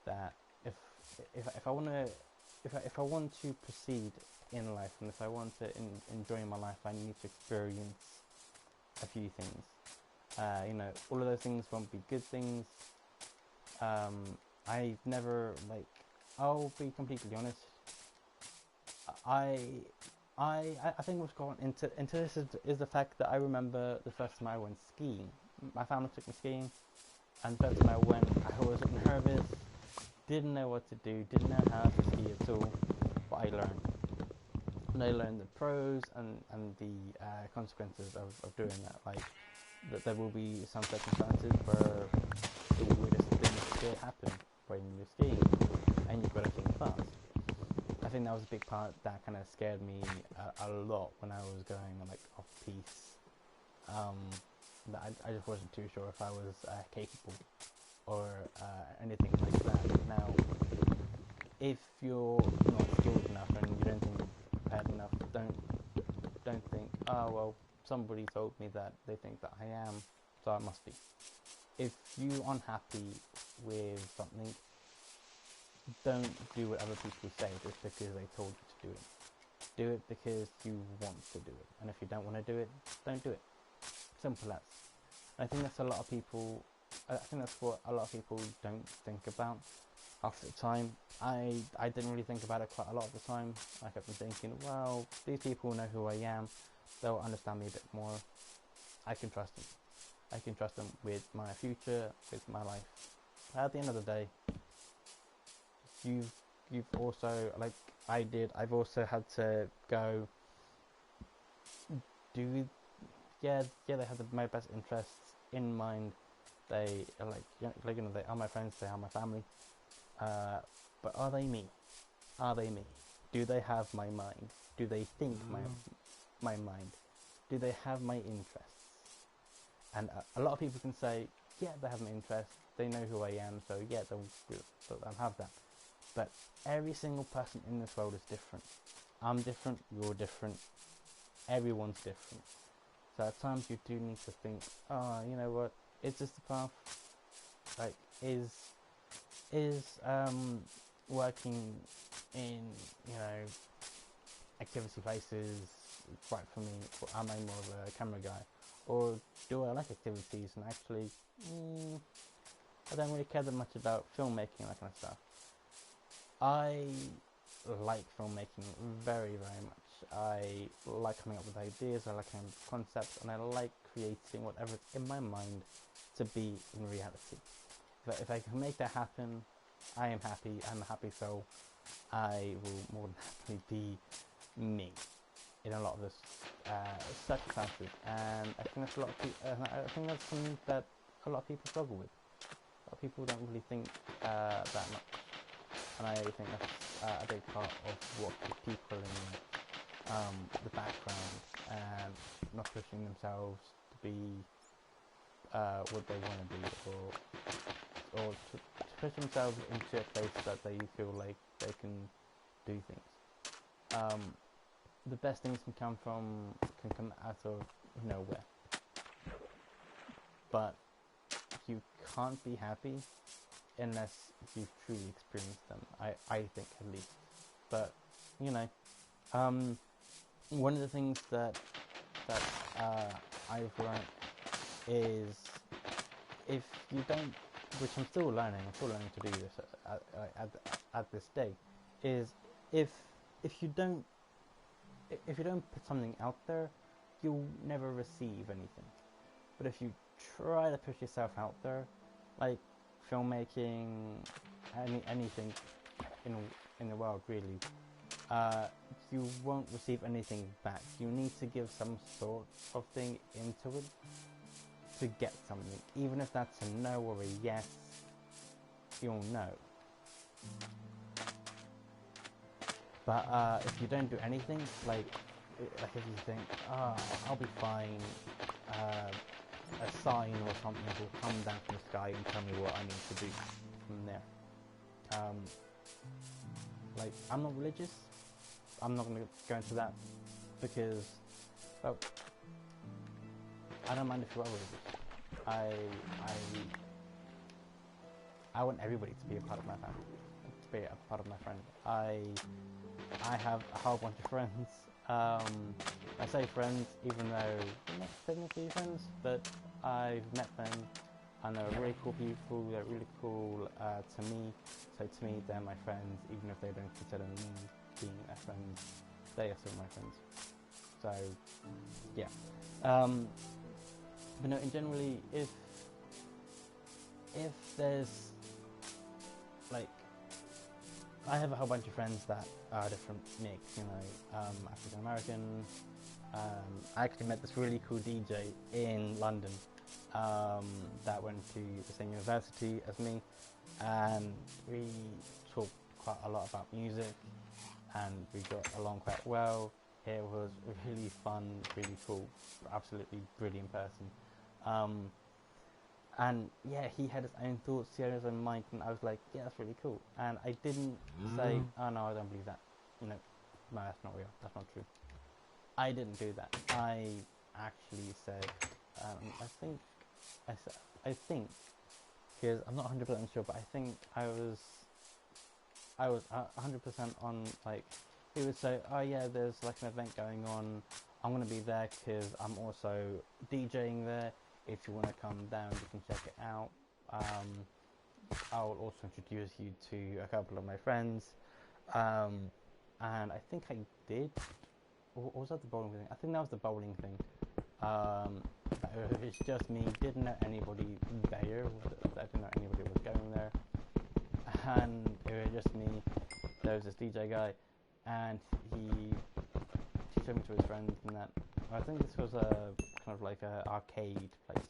that if I want to proceed in life, and if I want to enjoy my life, I need to experience a few things. You know, all of those things won't be good things. I never, like, I'll be completely honest. I think what's gone into this is the fact that I remember the first time I went skiing. My family took me skiing, and the first time I went, I was nervous, didn't know what to do, didn't know how to ski at all, but I learned. And I learned the pros and the consequences of doing that. Like, that there will be some circumstances where the weirdest things could happen when you're skiing, and you've got to think fast. I think that was a big part that kind of scared me a lot when I was going like off piste. I just wasn't too sure if I was capable or anything like that. Now, if you're not skilled enough and you don't think you're prepared enough, don't think, oh well, somebody told me that they think that I am, so I must be. If you're unhappy with something, don't do what other people say just because they told you to do it. Do it because you want to do it. And if you don't want to do it, don't do it. Simple as. I think that's a lot of people. I think that's what a lot of people don't think about half the time. I didn't really think about it quite a lot of the time. I kept on thinking, well, these people know who I am. They'll understand me a bit more. I can trust them. I can trust them with my future, with my life. But at the end of the day, you've also, like I did, I've also had to go do, they have my best interests in mind. They are like, you know, they are my friends, they are my family, but are they me? Are they me? Do they have my mind? Do they think my mind? Do they have my interests? And a lot of people can say, yeah, they have my interests, they know who I am, so yeah, they'll have that. But every single person in this world is different. I'm different, you're different, everyone's different. So at times you do need to think, oh, you know what, is this the path? Like, is working in, you know, activity places right for me, or am I more of a camera guy? Or do I like activities and actually, I don't really care that much about filmmaking and that kind of stuff. I like filmmaking very, very much. I like coming up with ideas, I like coming up with concepts, and I like creating whatever's in my mind to be in reality. If I can make that happen, I am happy, I'm a happy soul. I will more than happily be me in a lot of this circumstances, and I think that's I think that's something that a lot of people struggle with. A lot of people don't really think that much. And I think that's a big part of what the people in the background and not pushing themselves to be what they want to be, or to push themselves into a place that they feel like they can do things. The best things can come out of nowhere, but you can't be happy unless you've truly experienced them, I think, at least. But you know, one of the things that I've learned is, if you don't, which I'm still learning to do this at this day, is if you don't put something out there, you'll never receive anything. But if you try to push yourself out there, like filmmaking, anything in the world really, you won't receive anything back. You need to give some sort of thing into it to get something. Even if that's a no or a yes, you'll know. But if you don't do anything, like if you think, oh, I'll be fine, a sign or something will come down from the sky and tell me what I need to do from there. Like, I'm not religious. I'm not going to go into that because, well, I don't mind if you are religious. I want everybody to be a part of my family, to be a part of my friend. I have a whole bunch of friends. I say friends even though they're not technically friends, but I've met them and they're really cool people. They're really cool to me. So to me, they're my friends, even if they don't consider me being their friends. They are still my friends. So yeah. But no, in generally, if there's like, I have a whole bunch of friends that are different mix, you know, African American. I actually met this really cool DJ in London that went to the same university as me, and we talked quite a lot about music, and we got along quite well. It was really fun, really cool, absolutely brilliant person. And yeah, he had his own thoughts, he had his own mind, and I was like, yeah, that's really cool. And I didn't say, oh no, I don't believe that. You know, no, that's not real, that's not true. I didn't do that. I actually said, I think, because I'm not 100% sure, but I think I was 100% on, like, he would say, oh yeah, there's like an event going on, I'm going to be there because I'm also DJing there. If you want to come down, you can check it out. I will also introduce you to a couple of my friends. And I think I did. Or was that the bowling thing? I think that was the bowling thing. It's just me. Didn't know anybody there. I didn't know anybody was going there. And it was just me. There was this DJ guy, and he showed me to his friends and that. I think this was a kind of like a arcade place,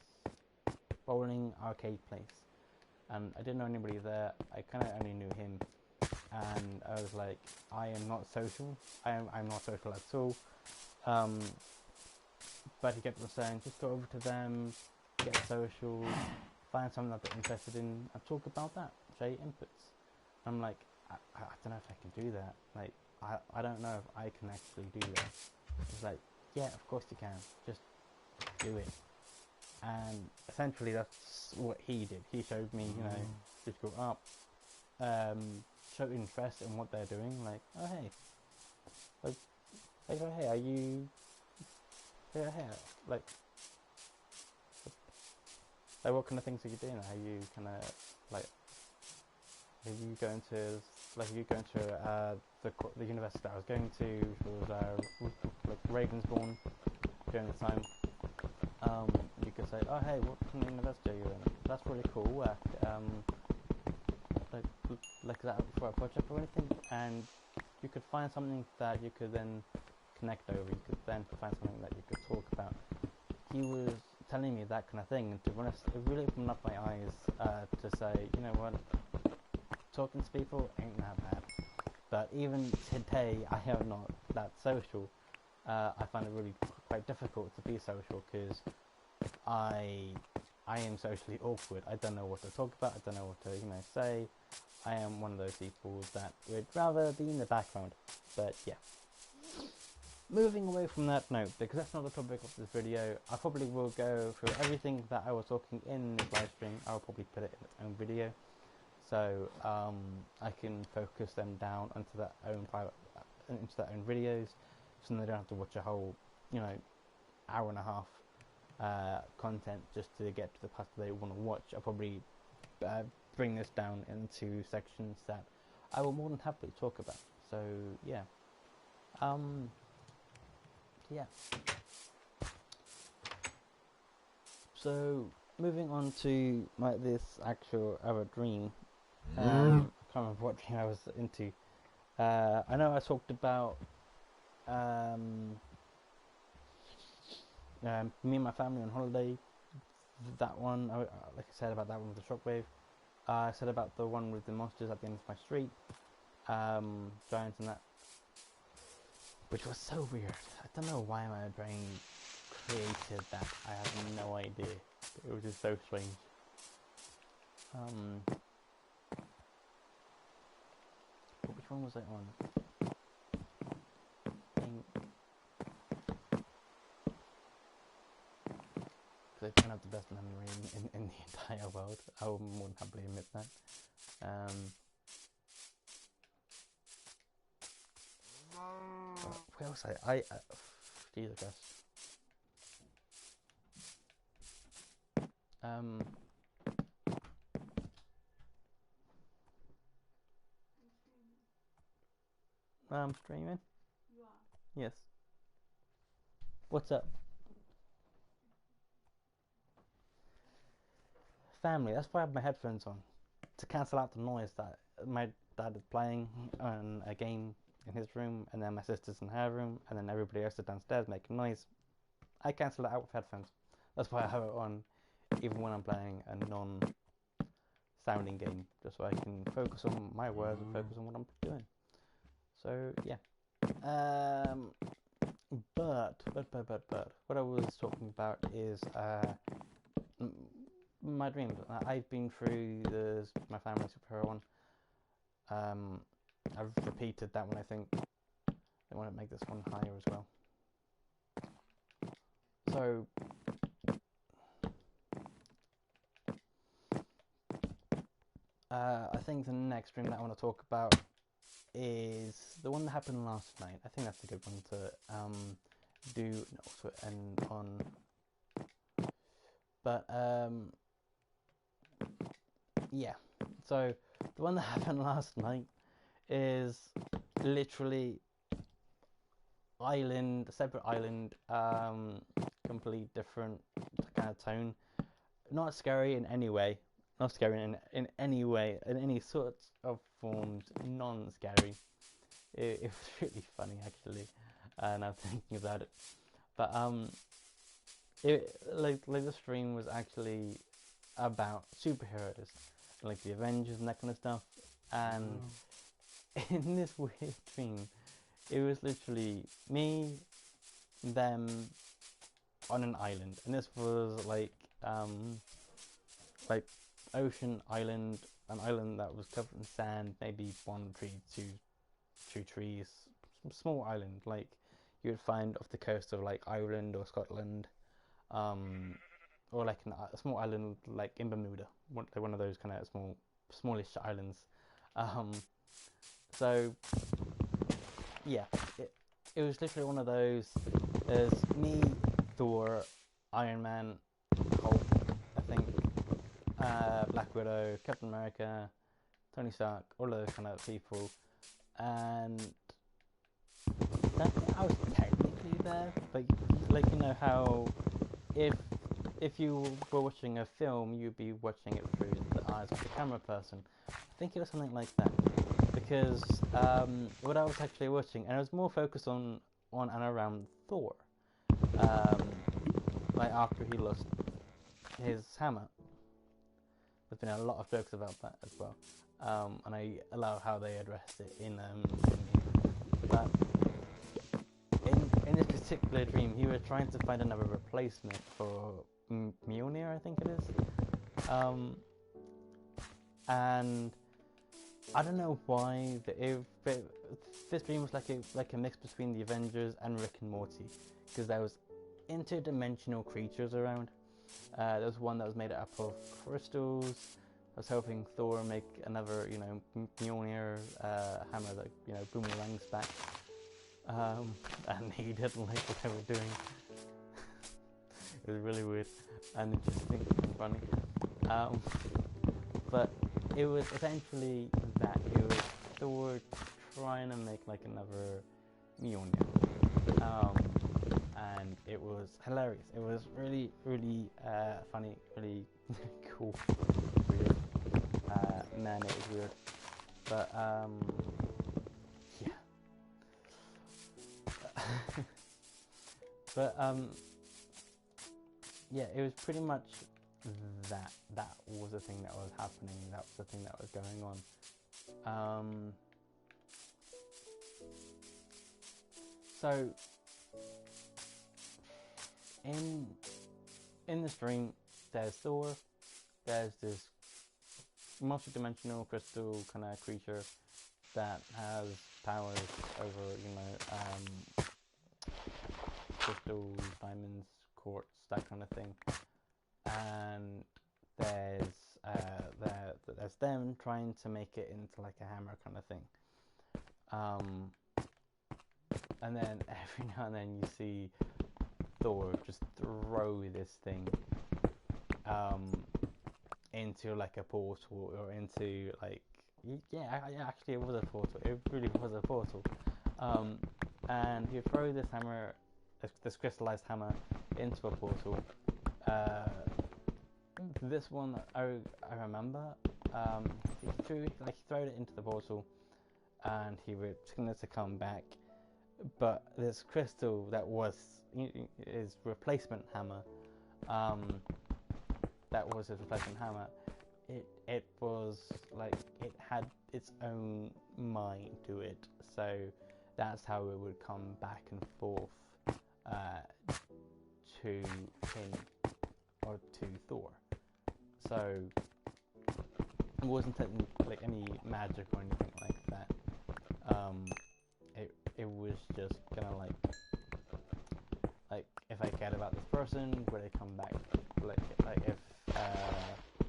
bowling arcade place, and I didn't know anybody there. I kind of only knew him, and I was like, I am not social. I'm not social at all. But he kept on saying, just go over to them, get social, find something that they're interested in, and talk about that. Share your inputs. I'm like, I don't know if I can do that. Like, I don't know if I can actually do that. It's like, yeah, of course you can. Just do it. And essentially that's what he did. He showed me, you know, just go up, show interest in what they're doing. Like, oh hey, like oh hey, are you? Yeah, hey, like what kind of things are you doing? Are you kind of like? Are you going to the university that I was going to, which was like Ravensbourne during the time. You could say, oh hey, what kind of university are you in? That's really cool. Like that for a project or anything, and you could find something that you could then connect over. You could then find something that you could talk about. He was telling me that kind of thing, and to be honest, it really opened up my eyes to say, you know what, talking to people ain't that bad. But even today, I am not that social. I find it really quite difficult to be social because I am socially awkward. I don't know what to talk about. I don't know what to say. I am one of those people that would rather be in the background. But yeah. Moving away from that note, because that's not the topic of this video, I probably will go through everything that I was talking in this live stream. I'll probably put it in its own video, so I can focus them down into their own videos, so they don't have to watch a whole, hour and a half content just to get to the part that they want to watch. I'll probably bring this down into sections that I will more than happily talk about. So yeah. Yeah. So moving on to this actual other dream. I can't remember what dream I was into. I know I talked about me and my family on holiday. That one, like I said about that one with the shockwave. I said about the one with the monsters at the end of my street, giants and that. which was so weird. I don't know why my brain created that. I have no idea. It was just so strange. Which one was I on? I think, because I don't have the best memory in the entire world. I will more than happily admit that. Where was I? Jesus Christ. I'm streaming. You are? Yes. What's up? Family. That's why I have my headphones on, to cancel out the noise that my dad is playing on a game in his room, and then my sister's in her room, and then everybody else is downstairs making noise. I cancel it out with headphones. That's why I have it on, even when I'm playing a non-sounding game, just so I can focus on my words and focus on what I'm doing. So yeah. But what I was talking about is my dreams. I've been through my family superhero one. I've repeated that one. I think I want to make this one higher as well. So I think the next dream that I want to talk about is the one that happened last night. I think that's a good one to do also end on. But yeah. So the one that happened last night is literally separate island, complete different kind of tone. Not scary in any way. Not scary in any way, in any sort of forms. Non-scary. It was really funny actually, now thinking about it. But the stream was actually about superheroes, like the Avengers and that kind of stuff. And in this weird dream, it was literally me, them, on an island, and this was like ocean island, an island that was covered in sand, maybe one tree, two trees, small island like you would find off the coast of like Ireland or Scotland, or like a small island like in Bermuda, one of those kind of smallish islands. So yeah, it was literally one of those. There's me, Thor, Iron Man, Hulk, I think, Black Widow, Captain America, Tony Stark, all of those kind of people, and I was technically there, but like you know how if you were watching a film, you'd be watching it through the eyes of the camera person. I think it was something like that, because what I was actually watching, and I was more focused on and around Thor, like after he lost his hammer. There's been a lot of jokes about that as well, and I love how they addressed it in but in this particular dream, he was trying to find another replacement for Mjolnir, I think it is, and I don't know why this dream was like a mix between the Avengers and Rick and Morty, because there was interdimensional creatures around. There was one that was made up of crystals. I was helping Thor make another, Mjolnir hammer that, boomerangs back. And he didn't like what they were doing. It was really weird and interesting and funny. But it was essentially that. It was Thor trying to make like another Mjolnir. And it was hilarious. It was really, really funny, really cool. Weird. Man, it was weird. But yeah. But yeah, it was pretty much that. That was the thing that was happening. That was the thing that was going on. So in this dream, there's Thor. There's this multi-dimensional crystal kind of creature that has powers over, crystals, diamonds, quartz, that kind of thing. And there's them trying to make it into like a hammer kind of thing. And then every now and then you see Thor just throw this thing into like a portal, or into like, actually it was a portal. It really was a portal. And you throw this hammer, this crystallized hammer, into a portal. This one I remember. He threw it into the portal, and he was going to come back. But this crystal that was his replacement hammer, it was like, it had its own mind to it, so that's how it would come back and forth to him, or to Thor. So it wasn't like any magic or anything like that. It was just kind of like if I cared about this person, would I come back? Like if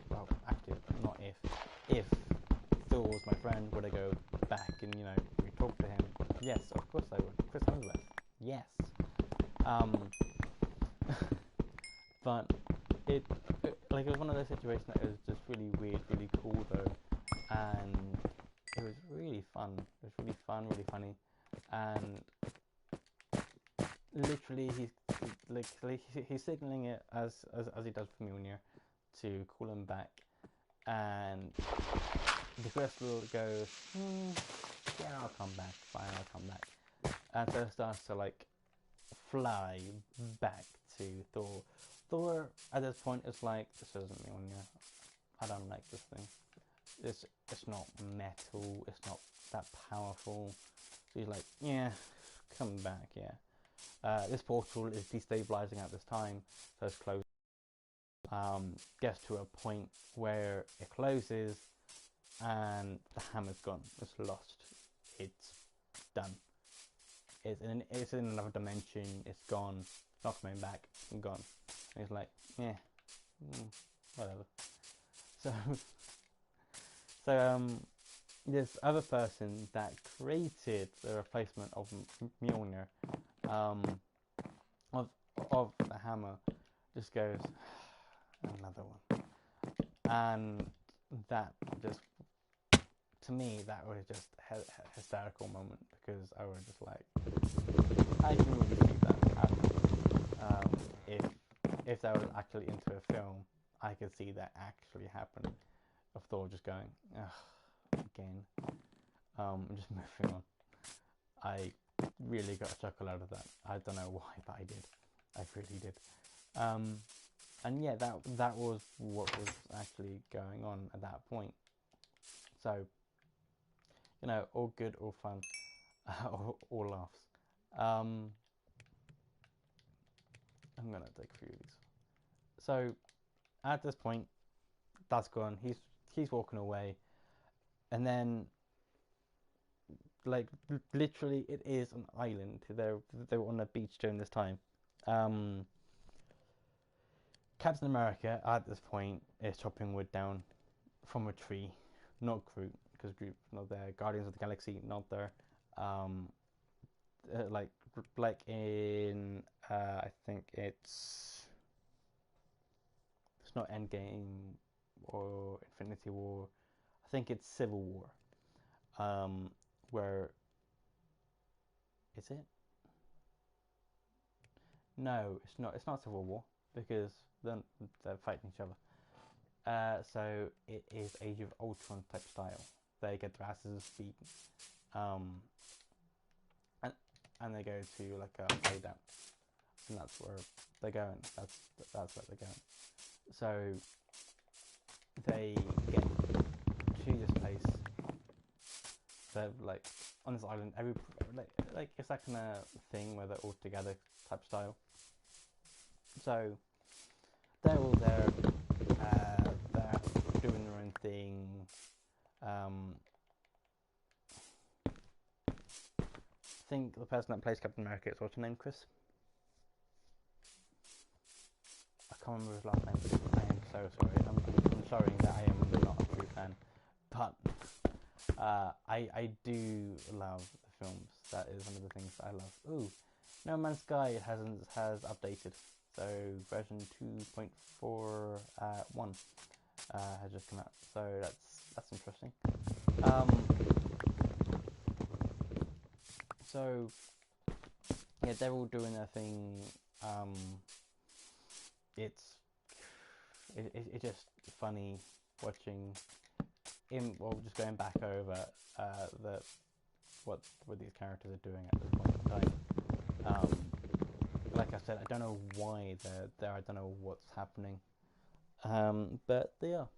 well, actually not if Thor was my friend, would I go back and re-talk to him? Yes, of course I would. Chris Hemsworth, yes. But it was one of those situations that was just really weird, really cool though, and it was really fun. It was really fun, really funny, and literally he's signaling it as he does for Mjolnir to call him back, and the crystal goes, yeah, I'll come back, fine, I'll come back, and so it starts to like fly back to Thor. Thor at this point is like, this isn't Mjolnir, I don't like this thing. It's not metal, it's not that powerful. So he's like, yeah, come back, yeah. This portal is destabilizing at this time, so it's closed. Gets to a point where it closes and the hammer's gone. It's lost. It's done. It's in another dimension. It's gone. Not coming back. Gone. And he's like, yeah, whatever. So this other person that created the replacement of Mjolnir, of the hammer, just goes, another one, and that just, to me, that was just a hysterical moment, because I was just like, I can really see that happening. If that was actually into a film, I could see that actually happening, of Thor just going, ugh, again. Just moving on. I really got a chuckle out of that. I don't know why, but I did. I really did. And yeah, that was what was actually going on at that point. So, all good, all fun, all laughs. I'm gonna take a few of these. So, at this point, that's gone. He's walking away, and then, like, literally, it is an island. They were on a beach during this time. Captain America at this point is chopping wood down from a tree, not Groot, because Groot's not there. Guardians of the Galaxy, not there. Like in I think it's not Endgame or Infinity War. I think it's Civil War. Where is it? No, it's not. It's not Civil War, because they're fighting each other. So it is Age of Ultron type style. They get their asses beaten, and they go to like a hideout, and that's where they're going. That's where they're going. So they get to this place, they're like on this island. Like it's that kind of thing where they're all together type style. So they're all there. They're doing their own thing. I think the person that plays Captain America is what's her name, Chris? I can't remember his last name, but I am so sorry. I'm sorry that I am not a true fan, but I do love the films. That is one of the things that I love. Ooh, No Man's Sky has updated, so version 2.41 has just come out. So that's interesting. So yeah, they're all doing their thing. It's just funny watching him. Well, just going back over what these characters are doing at this point in time. Like I said, I don't know why they're there. I don't know what's happening. But they are.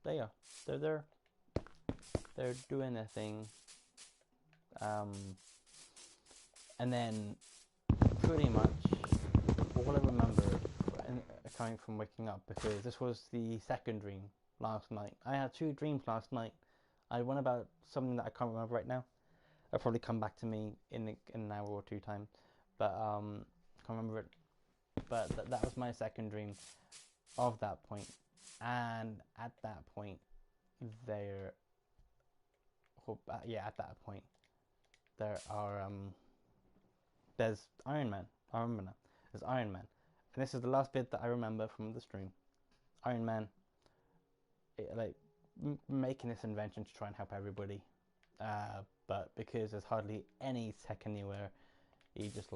They're there. They're doing their thing. And then pretty much all I remember coming from waking up, because this was the second dream last night. I had 2 dreams last night. I had one about something that I can't remember right now. It'll probably come back to me in an hour or 2 time, but I can't remember it. But that was my second dream of that point, and at that point, at that point, there are there's Iron Man. I remember now. There's Iron Man. And this is the last bit that I remember from the stream. Iron Man, making this invention to try and help everybody. But because there's hardly any tech anywhere, he just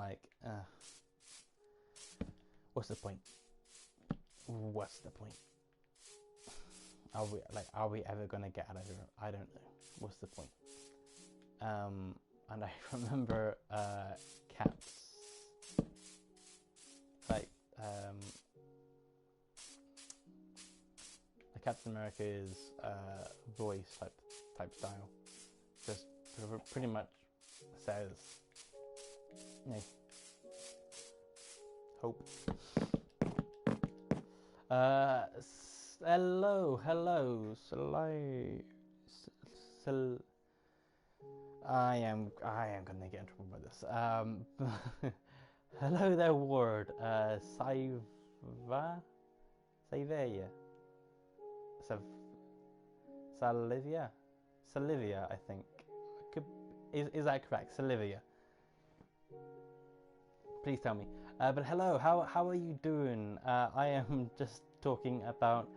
what's the point? What's the point? Are we ever gonna get out of here? I don't know. What's the point? And I remember Cap's Captain America's voice type style just pretty much says, "Hey, hope." Hello. I am gonna get in trouble by this. Hello there, Ward. Salivia, Salivia, I think. Is that correct? Salivia. Please tell me. But hello, how are you doing? I am just talking about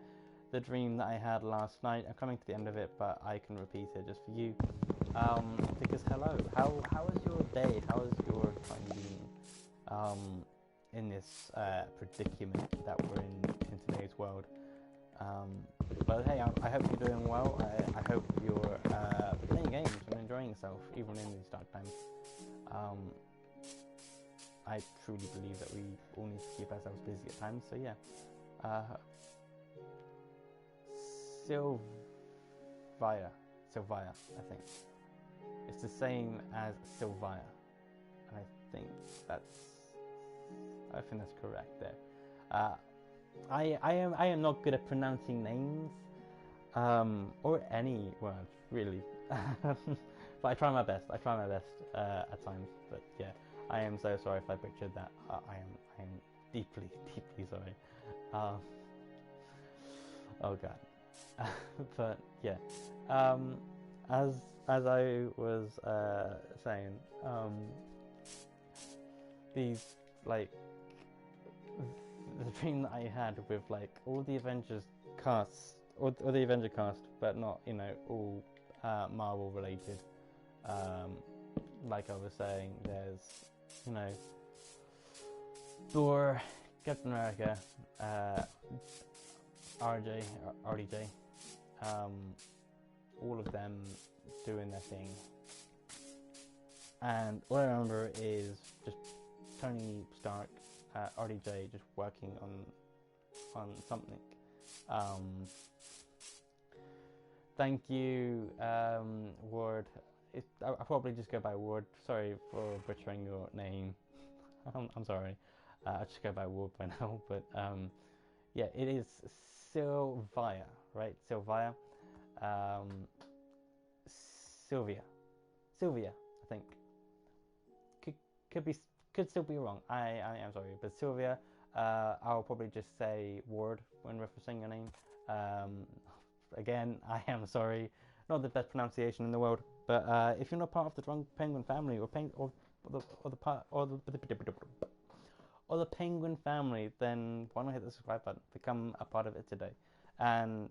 the dream that I had last night. I'm coming to the end of it, but I can repeat it just for you. Because hello, how is your day? How is your time been? In this predicament that we're in today's world. But hey, I hope you're doing well. I hope you're playing games and enjoying yourself, even in these dark times. I truly believe that we all need to keep ourselves busy at times. So yeah, Sylvia, I think it's the same as Sylvia, and I think that's correct there. I am not good at pronouncing names, or any words really, but I try my best. At times. But yeah, I am so sorry if I butchered that. I am deeply sorry. Oh god. But yeah, as I was saying, these the dream that I had with all the Avengers casts, or the Avenger cast, but not all Marvel related. Like I was saying, there's Thor, Captain America, RDJ, all of them doing their thing, and all I remember is just Tony Stark, RDJ just working on something. Thank you, Ward. I'll probably just go by Ward. Sorry for butchering your name. I'm sorry. I'll just go by Ward by now. But yeah, it is Sylvia, right? Sylvia. Sylvia. Sylvia, I think. Could still be wrong. I am sorry, but Sylvia. I'll probably just say Ward when referencing your name. Again, I am sorry. Not the best pronunciation in the world, but if you're not part of the Drunk Penguin family or the Penguin family, then why not hit the subscribe button? Become a part of it today. And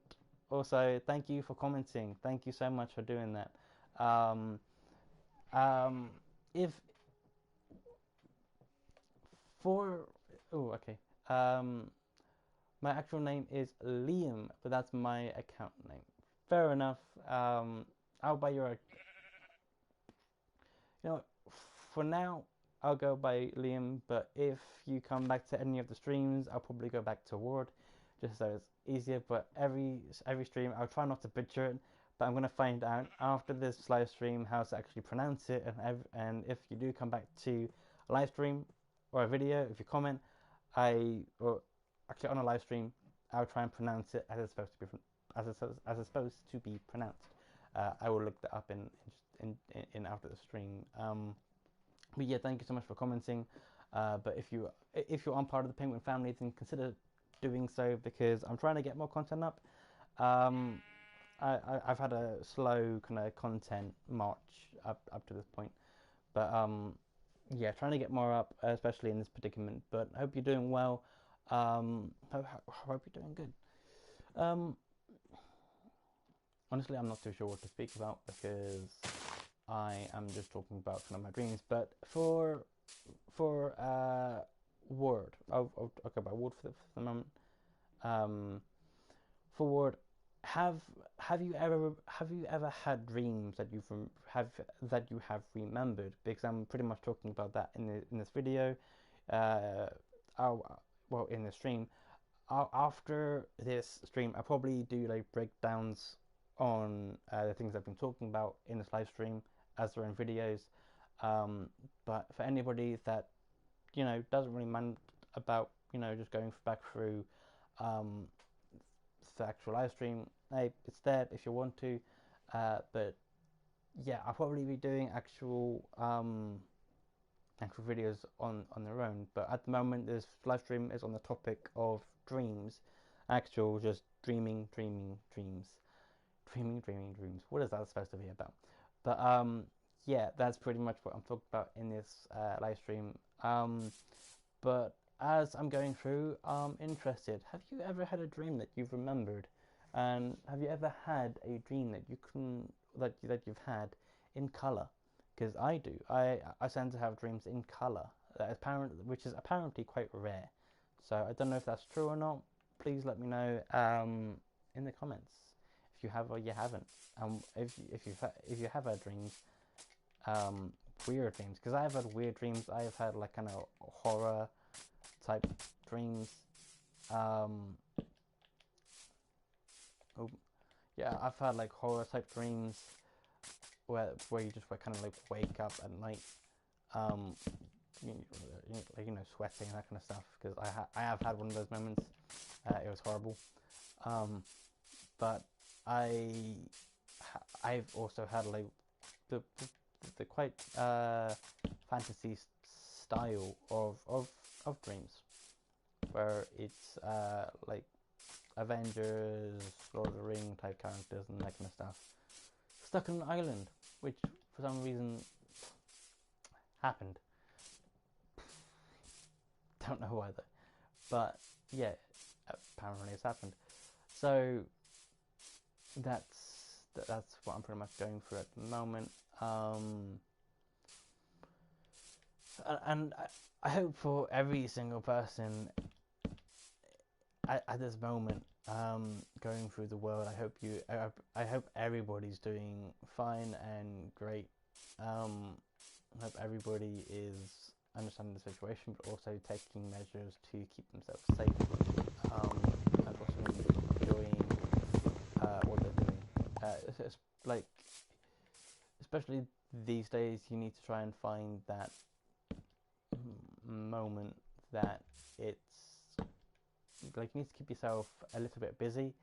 also, thank you for commenting. Thank you so much for doing that. If for okay. My actual name is Liam, but that's my account name. Fair enough. I'll buy your. You know, for now, I'll go by Liam. But if you come back to any of the streams, I'll probably go back to Ward, just so it's easier. But every stream, I'll try not to butcher it. But I'm gonna find out after this live stream how to actually pronounce it. And if you do come back to a live stream or a video, if you comment, actually on a live stream, I'll try and pronounce it as it's supposed to be pronounced. I will look that up in after the stream. But yeah, thank you so much for commenting. But if you aren't part of the Penguin family, then consider doing so, because I'm trying to get more content up. I've had a slow kind of content march up to this point, but yeah, trying to get more up, especially in this predicament. But I hope you're doing well. Hope you're doing good. Honestly, I'm not too sure what to speak about, because I am just talking about kind of my dreams. But for Word, I'll talk about Word for the moment. For Word, have you ever had dreams that you have remembered? Because I'm pretty much talking about that in this video. Well, in the stream. After this stream, I'll probably do like breakdowns on the things I've been talking about in this live stream as their own videos. But for anybody that doesn't really mind about just going back through the actual live stream, hey, it's there if you want to. But yeah, I'll probably be doing actual videos on their own. But at the moment, this live stream is on the topic of dreams, actual just dreaming dreams. What is that supposed to be about? But yeah, that's pretty much what I'm talking about in this live stream. But as I'm going through, I'm interested. Have you ever had a dream that you've remembered? And have you ever had a dream that you've had in color? Because I do. I tend to have dreams in color, which is apparently quite rare. So I don't know if that's true or not. Please let me know in the comments if you have or you haven't. If you have had dreams, weird dreams. Because I have had weird dreams. I have had like kind of horror type dreams. Yeah, I've had like horror type dreams where you just kind of like wake up at night, sweating and that kind of stuff. Because I have had one of those moments. It was horrible. But I've also had like the quite fantasy style of dreams, where it's like Avengers, Lord of the Ring type characters and that kind of stuff, stuck on an island, which for some reason happened. Don't know why though, but yeah, apparently it's happened. So that's what I'm pretty much going through at the moment. And I hope for every single person at this moment going through the world, I hope everybody's doing fine and great. I hope everybody is understanding the situation, but also taking measures to keep themselves safe, and also enjoying what they're doing. It's especially these days, you need to try and find that moment that it's like you need to keep yourself a little bit busy,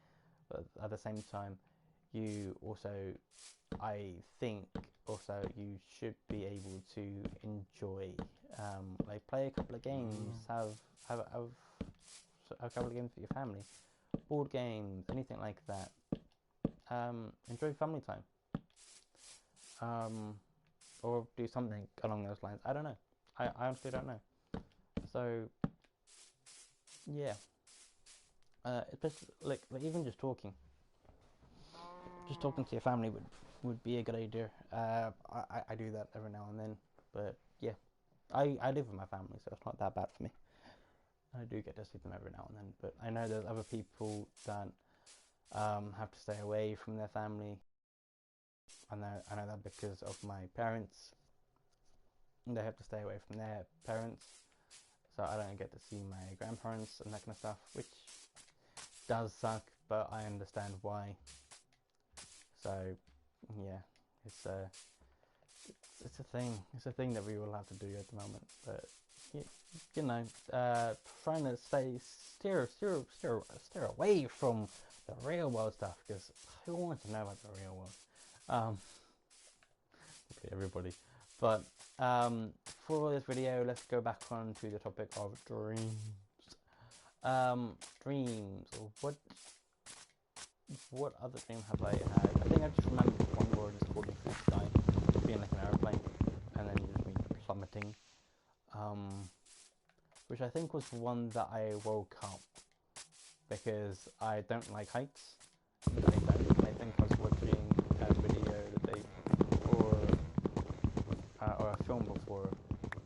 but at the same time, you also, I think, also you should be able to enjoy, like play a couple of games, have a couple of games with your family, board games, anything like that. Enjoy family time, or do something along those lines. I don't know. I honestly don't know. So yeah, especially like even just talking to your family would be a good idea. I do that every now and then, but yeah, I live with my family, so it's not that bad for me. I do get to see them every now and then, but I know there's other people that have to stay away from their family. I know that because of my parents. They have to stay away from their parents, so I don't get to see my grandparents and that kind of stuff, which does suck, but I understand why. So yeah, it's a thing. It's a thing that we all have to do at the moment. But you know, trying to steer away from the real world stuff, because who wants to know about the real world? Okay, everybody. But for this video, let's go back onto the topic of dreams. Dreams. What other dream have I had? I think I just remembered one where it's falling through the sky, being like an aeroplane, and then just me plummeting. Which I think was one that I woke up because I don't like heights. I think I was watching a video or a film before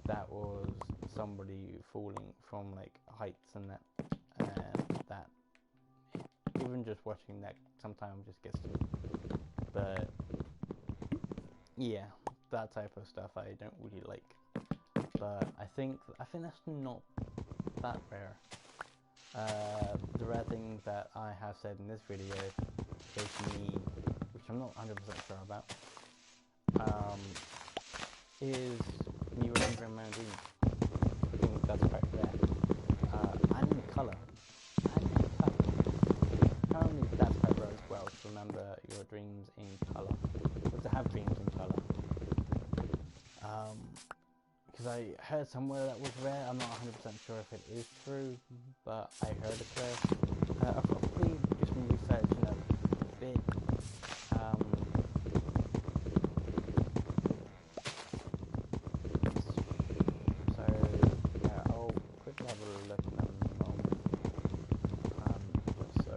that was somebody falling from like heights and that even just watching that sometimes just gets to me. But yeah, that type of stuff I don't really like. But I think that's not that rare. The rare thing that I have said in this video is me, which I'm not 100% sure about, is me remembering my own dreams. I think that's quite rare. And colour. Apparently that's quite rare as well, to remember your dreams in colour. Or to have dreams in colour. Because I heard somewhere that was rare. I'm not 100% sure if it is true, but I heard it's rare. I've probably just been researching a bit. So yeah, I'll quickly have a look in a moment, just so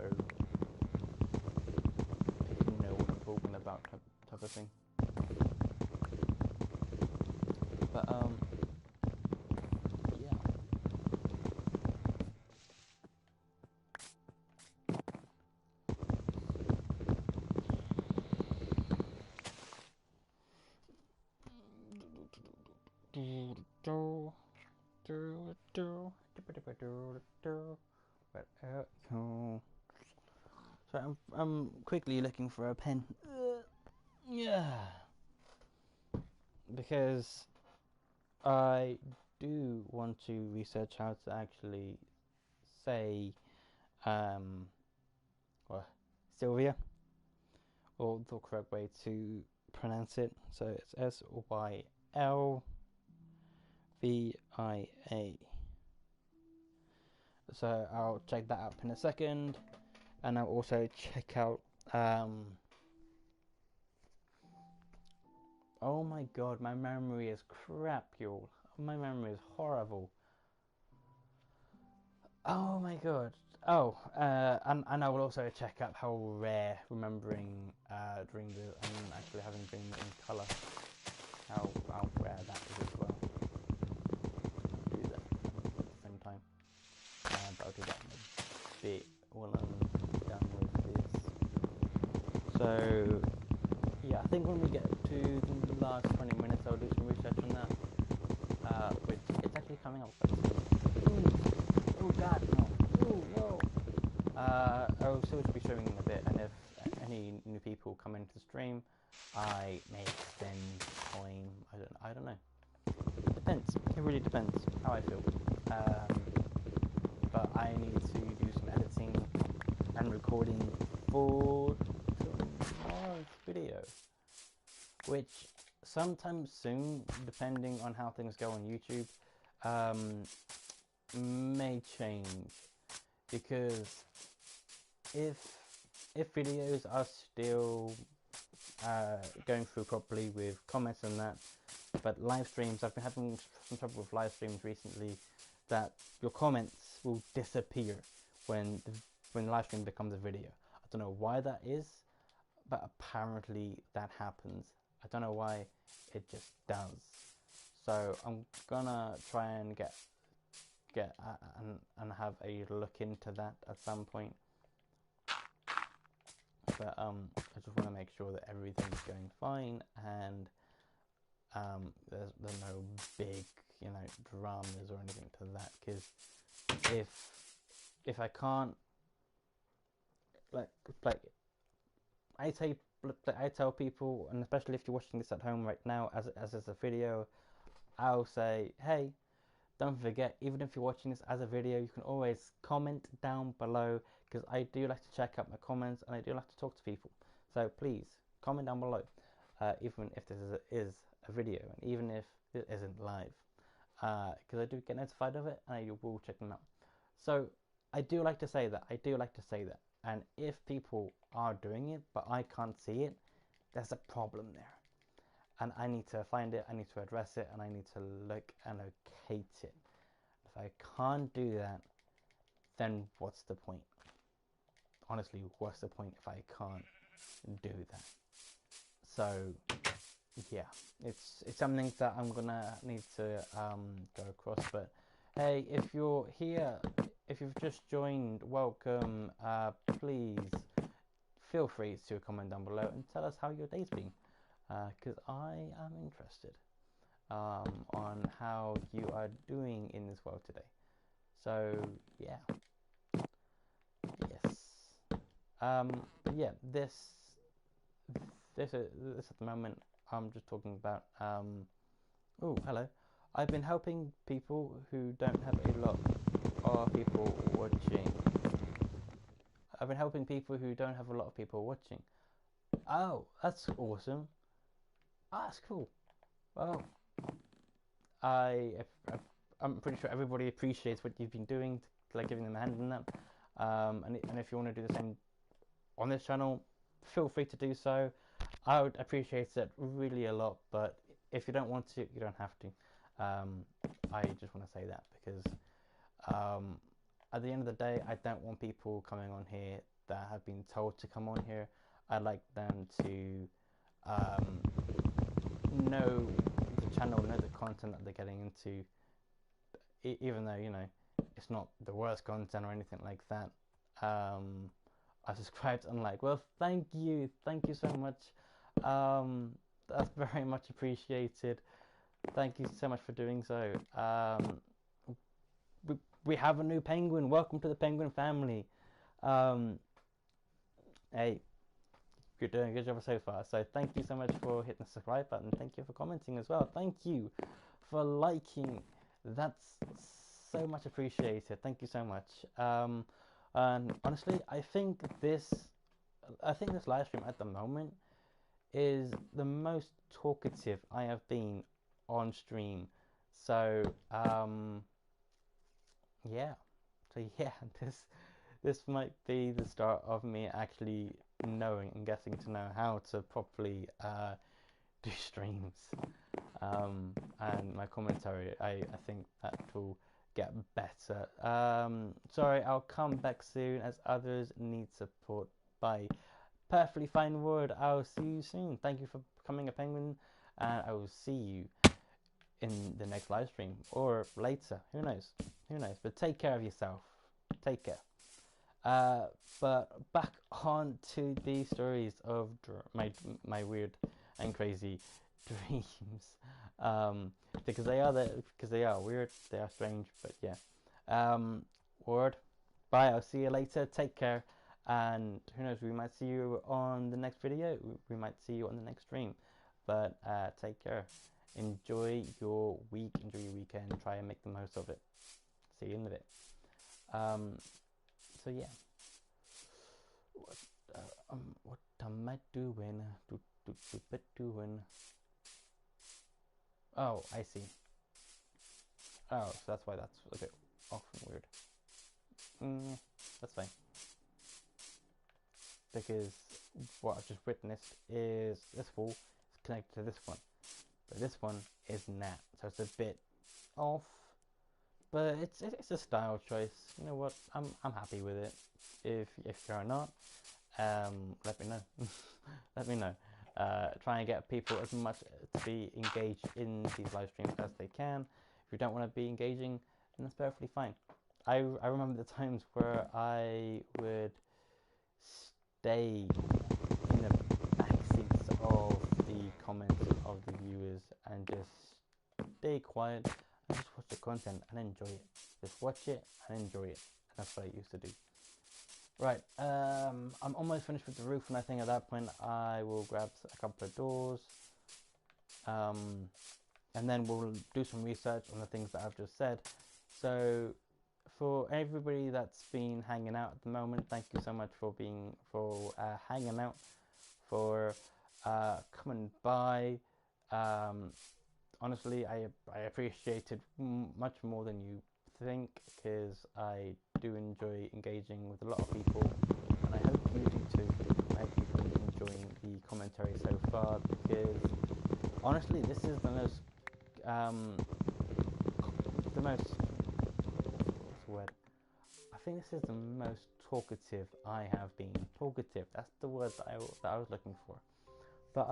you know what I'm talking about, type of thing. But yeah. So I'm quickly looking for a pen. Yeah, because I do want to research how to actually say Sylvia, or the correct way to pronounce it. So it's Sylvia. So I'll check that up in a second, and I'll also check out oh my god, my memory is crap, y'all. My memory is horrible. Oh my god. Oh, and I will also check out how rare remembering dreams is, and actually having dreams in colour. How rare that is as well. I'll do that at the same time. But I'll do that in a bit while I'm done with this. So yeah, I think when we get to the last 20 minutes, I'll do some research on that. Which it's actually coming up. Oh god, no. Oh no. I'll still be showing in a bit, and if any new people come into the stream, I may extend time. I don't know. It depends. It really depends how I feel. But I need to do some editing and recording for tomorrow's video, which sometime soon, depending on how things go on YouTube, may change, because if videos are still going through properly with comments and that, but live streams, I've been having some trouble with live streams recently, that your comments will disappear when the live stream becomes a video. I don't know why that is, but apparently that happens. I don't know why, it just does. So I'm gonna try and get and have a look into that at some point. But I just want to make sure that everything's going fine, and there's no big, you know, dramas or anything to that. Because if I can't, like I tell people, and especially if you're watching this at home right now as a video, I'll say, hey, don't forget, even if you're watching this as a video, you can always comment down below, because I do like to check out my comments and I do like to talk to people. So please comment down below, even if this is a video, and even if it isn't live, because I do get notified of it and I will check them out. So I do like to say that. And if people are doing it but I can't see it, there's a problem there, and I need to find it, I need to address it, and I need to look and locate it. If I can't do that, then what's the point? Honestly, what's the point if I can't do that? So yeah, it's something that I'm gonna need to go across. But hey, if you're here, if you've just joined, welcome. Please feel free to comment down below and tell us how your day's been, because I am interested on how you are doing in this world today. So yeah, yes. But yeah, this at the moment, I'm just talking about. Oh, hello. I've been helping people who don't have a lot of people watching. I've been helping people who don't have a lot of people watching. Oh, that's awesome. Ah, that's cool. Well, I'm pretty sure everybody appreciates what you've been doing, like giving them a hand in that. And if you want to do the same on this channel, feel free to do so. I would appreciate it really a lot, but if you don't want to, you don't have to. I just want to say that, because at the end of the day, I don't want people coming on here that have been told to come on here. I'd like them to know the channel, know the content that they're getting into, even though, you know, it's not the worst content or anything like that. I subscribed and like, well, thank you so much. That's very much appreciated. Thank you so much for doing so. We have a new penguin. Welcome to the penguin family. Hey, you're doing a good job so far. So thank you so much for hitting the subscribe button. Thank you for commenting as well. Thank you for liking. That's so much appreciated. Thank you so much. And honestly, I think this live stream at the moment is the most talkative I have been on stream. So yeah, this might be the start of me actually knowing and getting to know how to properly do streams. And my commentary, I think that will get better. Sorry, I'll come back soon as others need support. Bye. Perfectly fine word. I'll see you soon. Thank you for becoming a penguin, and I will see you in the next live stream or later. Who knows? But take care of yourself. Take care. But back on to the stories of my weird and crazy dreams. Because they are weird, they are strange, but yeah. Word. Bye. I'll see you later. Take care, And who knows, we might see you on the next video, we might see you on the next stream. But take care, enjoy your week, enjoy your weekend, try and make the most of it. See you in a bit. So yeah, what am I doing? Doing? Oh, I see. Oh, so that's why that's a bit off and weird. That's fine. Because what I've just witnessed is this wall is connected to this one, but this one is not, so it's a bit off. But it's a style choice. You know what? I'm happy with it. If you're not, let me know. Let me know. Try and get people as much to be engaged in these live streams as they can. If you don't want to be engaging, then that's perfectly fine. I remember the times where I would stay in the backseats of the comments of the viewers and just stay quiet and just watch the content and enjoy it. Just watch it and enjoy it. And that's what I used to do. Right, I'm almost finished with the roof, and I think at that point I will grab a couple of doors, and then we'll do some research on the things that I've just said. So for everybody that's been hanging out at the moment, thank you so much for hanging out, for coming by. Honestly, I appreciate it much more than you think, because I do enjoy engaging with a lot of people, and I hope you do too. I hope you've been enjoying the commentary so far, because honestly, this is the most what's the word? I think this is the most talkative I have been. Talkative, that's the word that I was looking for. But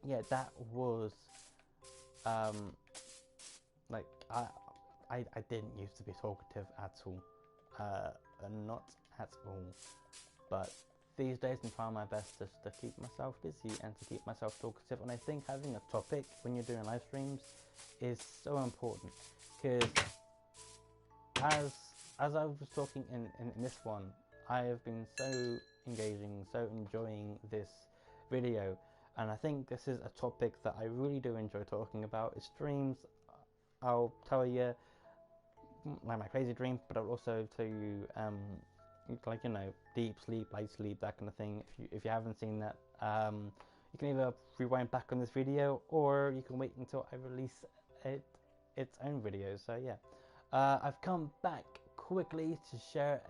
yeah, that was like I didn't used to be talkative at all, not at all. But these days I'm trying my best just to keep myself busy and to keep myself talkative. And I think having a topic when you're doing live streams is so important, because as I was talking in this one, I have been so engaging, so enjoying this video, and I think this is a topic that I really do enjoy talking about. Is streams. I'll tell you like my crazy dream, but I'll also tell you like, you know, deep sleep, light sleep, that kind of thing. If you haven't seen that, you can either rewind back on this video, or you can wait until I release its own video. So yeah, I've come back quickly to share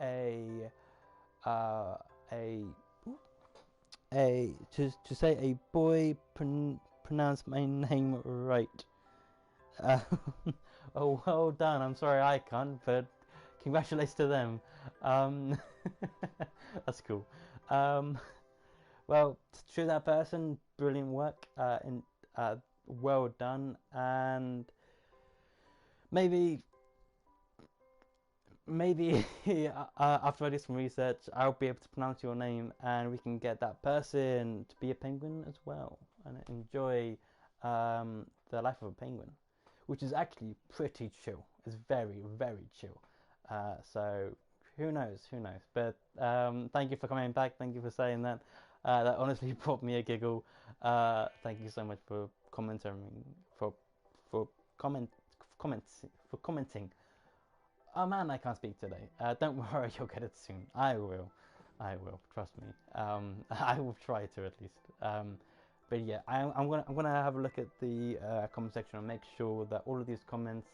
to say a boy pronounced my name right. Oh, well done. I'm sorry I can't, but congratulations to them. That's cool. Well, to that person, brilliant work. Well done. And maybe after I do some research, I'll be able to pronounce your name, and we can get that person to be a penguin as well and enjoy the life of a penguin, which is actually pretty chill. It's very, very chill. So who knows? But thank you for coming back. Thank you for saying that. That honestly brought me a giggle. Thank you so much for commenting. Commenting. Oh man, I can't speak today. Don't worry, you'll get it soon. I will. Trust me. I will try to at least. But yeah, I'm gonna have a look at the comment section and make sure that all of these comments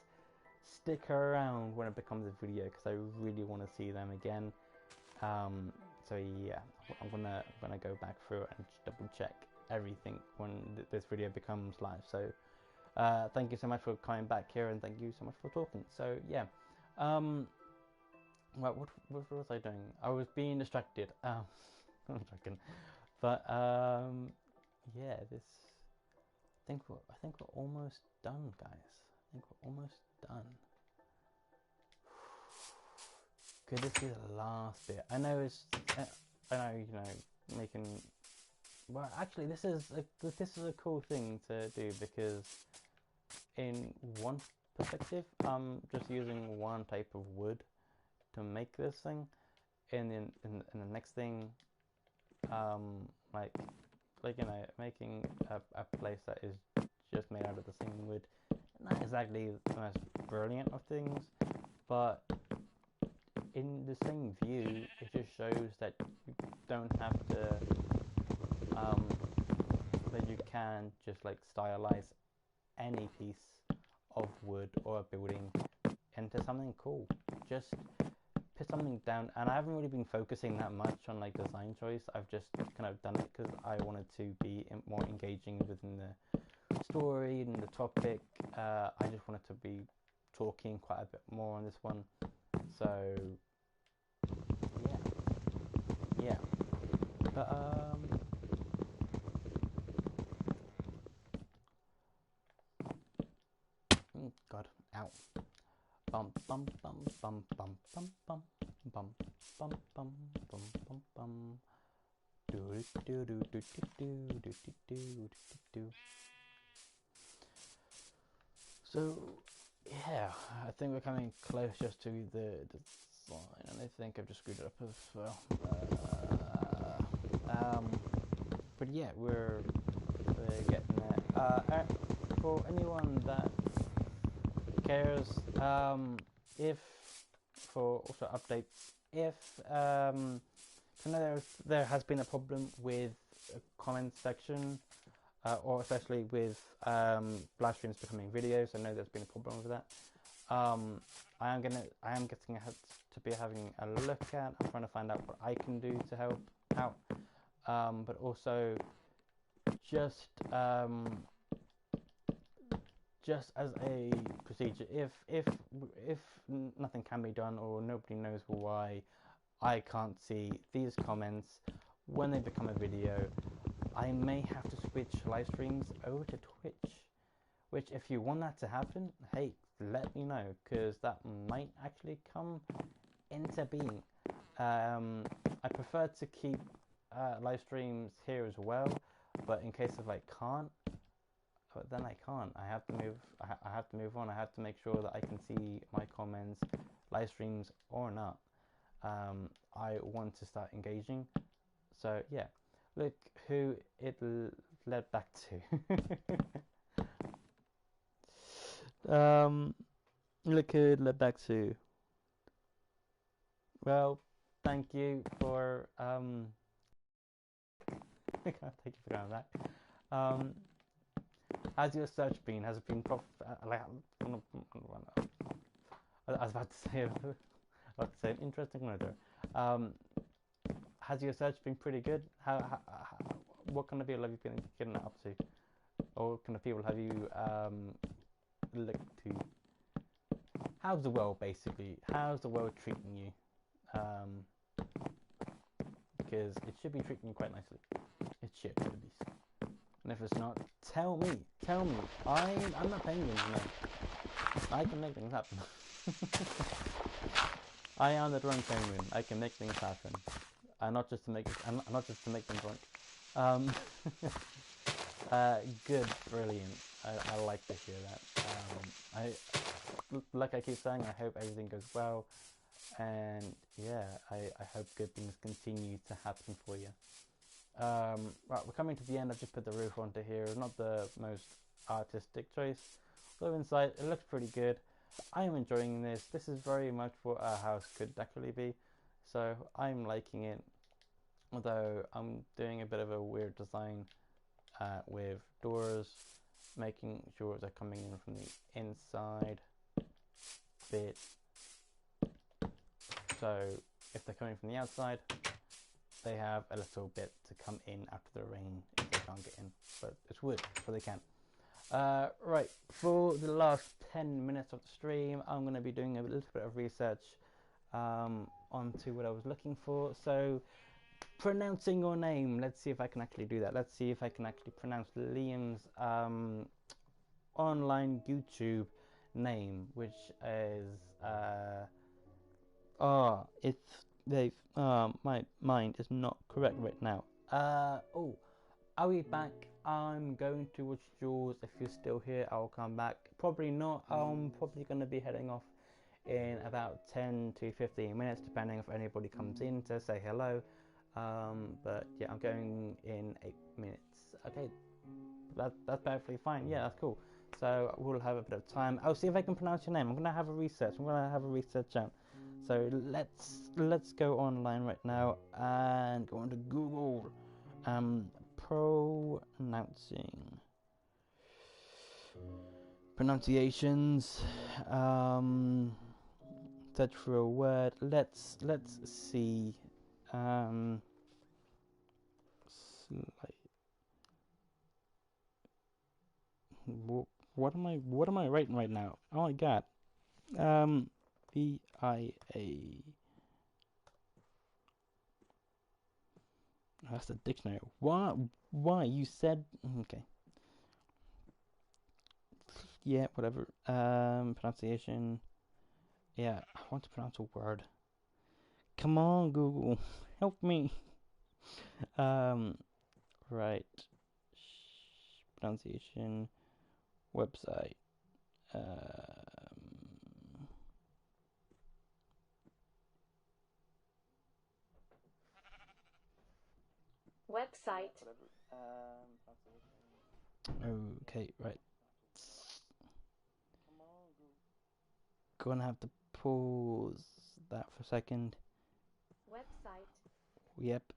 stick around when it becomes a video, because I really want to see them again. So yeah, I'm gonna go back through and double check everything when this video becomes live. So thank you so much for coming back here, and thank you so much for talking. So yeah. Right, what was I doing? I was being distracted. I'm joking. But yeah, I think we're almost done, guys. I think we're almost done. Could this be the last bit? I know I know, you know, making. Well, actually, this is a cool thing to do, because in one perspective, I'm just using one type of wood to make this thing, in the next thing, like you know, making a place that is just made out of the same wood, not exactly the most brilliant of things, but in the same view, it just shows that you don't have to, that you can just like stylize any piece of wood or a building into something cool. Just put something down, and I haven't really been focusing that much on like design choice. I've just kind of done it because I wanted to be more engaging within the story and the topic. I just wanted to be talking quite a bit more on this one. So yeah. But God, ow. Bum bum bum bum bum bum bum bum bum bum bum bum bum. Do do do do do do do do do do. So yeah, I think we're coming close just to the design, and I think I've just screwed it up as well. But yeah, we're getting there. For anyone that cares, if for also updates, if I know there has been a problem with the comment section, or especially with live streams becoming videos. I know there's been a problem with that. I am getting to be having a look at. I'm trying to find out what I can do to help out, but also just as a procedure, if nothing can be done or nobody knows why I can't see these comments when they become a video, I may have to switch live streams over to Twitch, which if you want that to happen, hey, let me know, because that might actually come into being. I prefer to keep live streams here as well, but in case if I can't, but then I can't. I have to move. I have to move on. I have to make sure that I can see my comments, live streams or not. I want to start engaging. So yeah, look who it led back to. Look who it led back to. Well, thank you for thank you for going back. Has your search been? Has it been like, I was about to say, an interesting note. Has your search been pretty good? How what kind of people have you been getting up to, or what kind of people have you looked to? How's the world, basically? How's the world treating you? Because it should be treating you quite nicely. It should, at least. And if it's not, tell me. I'm a penguin, you know. I can make things happen. I am the drunk penguin. I can make things happen. Not just to make them drunk. Good, brilliant. I like to hear that. Like I keep saying, I hope everything goes well, and yeah, I hope good things continue to happen for you. Right, we're coming to the end. I've just put the roof onto here. Not the most artistic choice. Although inside, it looks pretty good. I am enjoying this. This is very much what a house could actually be. So I'm liking it. Although I'm doing a bit of a weird design with doors, making sure they're coming in from the inside bit. So if they're coming from the outside, they have a little bit to come in after the rain if they can't get in, but it's wood, so they can. Right, for the last 10 minutes of the stream, I'm going to be doing a little bit of research onto what I was looking for. So, pronouncing your name, let's see if I can actually do that. Let's see if I can actually pronounce Liam's online YouTube name, which is my mind is not correct right now. I'll be back. I'm going to watch Jaws. If you're still here, I'll come back. Probably not. I'm probably going to be heading off in about 10 to 15 minutes, depending if anybody comes in to say hello. But yeah, I'm going in 8 minutes. Okay, that's perfectly fine. Yeah, that's cool. So we'll have a bit of time. I'll see if I can pronounce your name. I'm gonna have a research. I'm gonna have a research out. So let's go online right now and go onto Google. Pronouncing pronunciations. Search for a word. Let's see. What am I writing right now? Oh my god. VIA. That's the dictionary. Why you said okay. Yeah, whatever. Pronunciation. Yeah, I want to pronounce a word. Come on, Google, help me. Right. Pronunciation. Website. Website. Okay, right. Gonna have to pause that for a second. Website. Yep.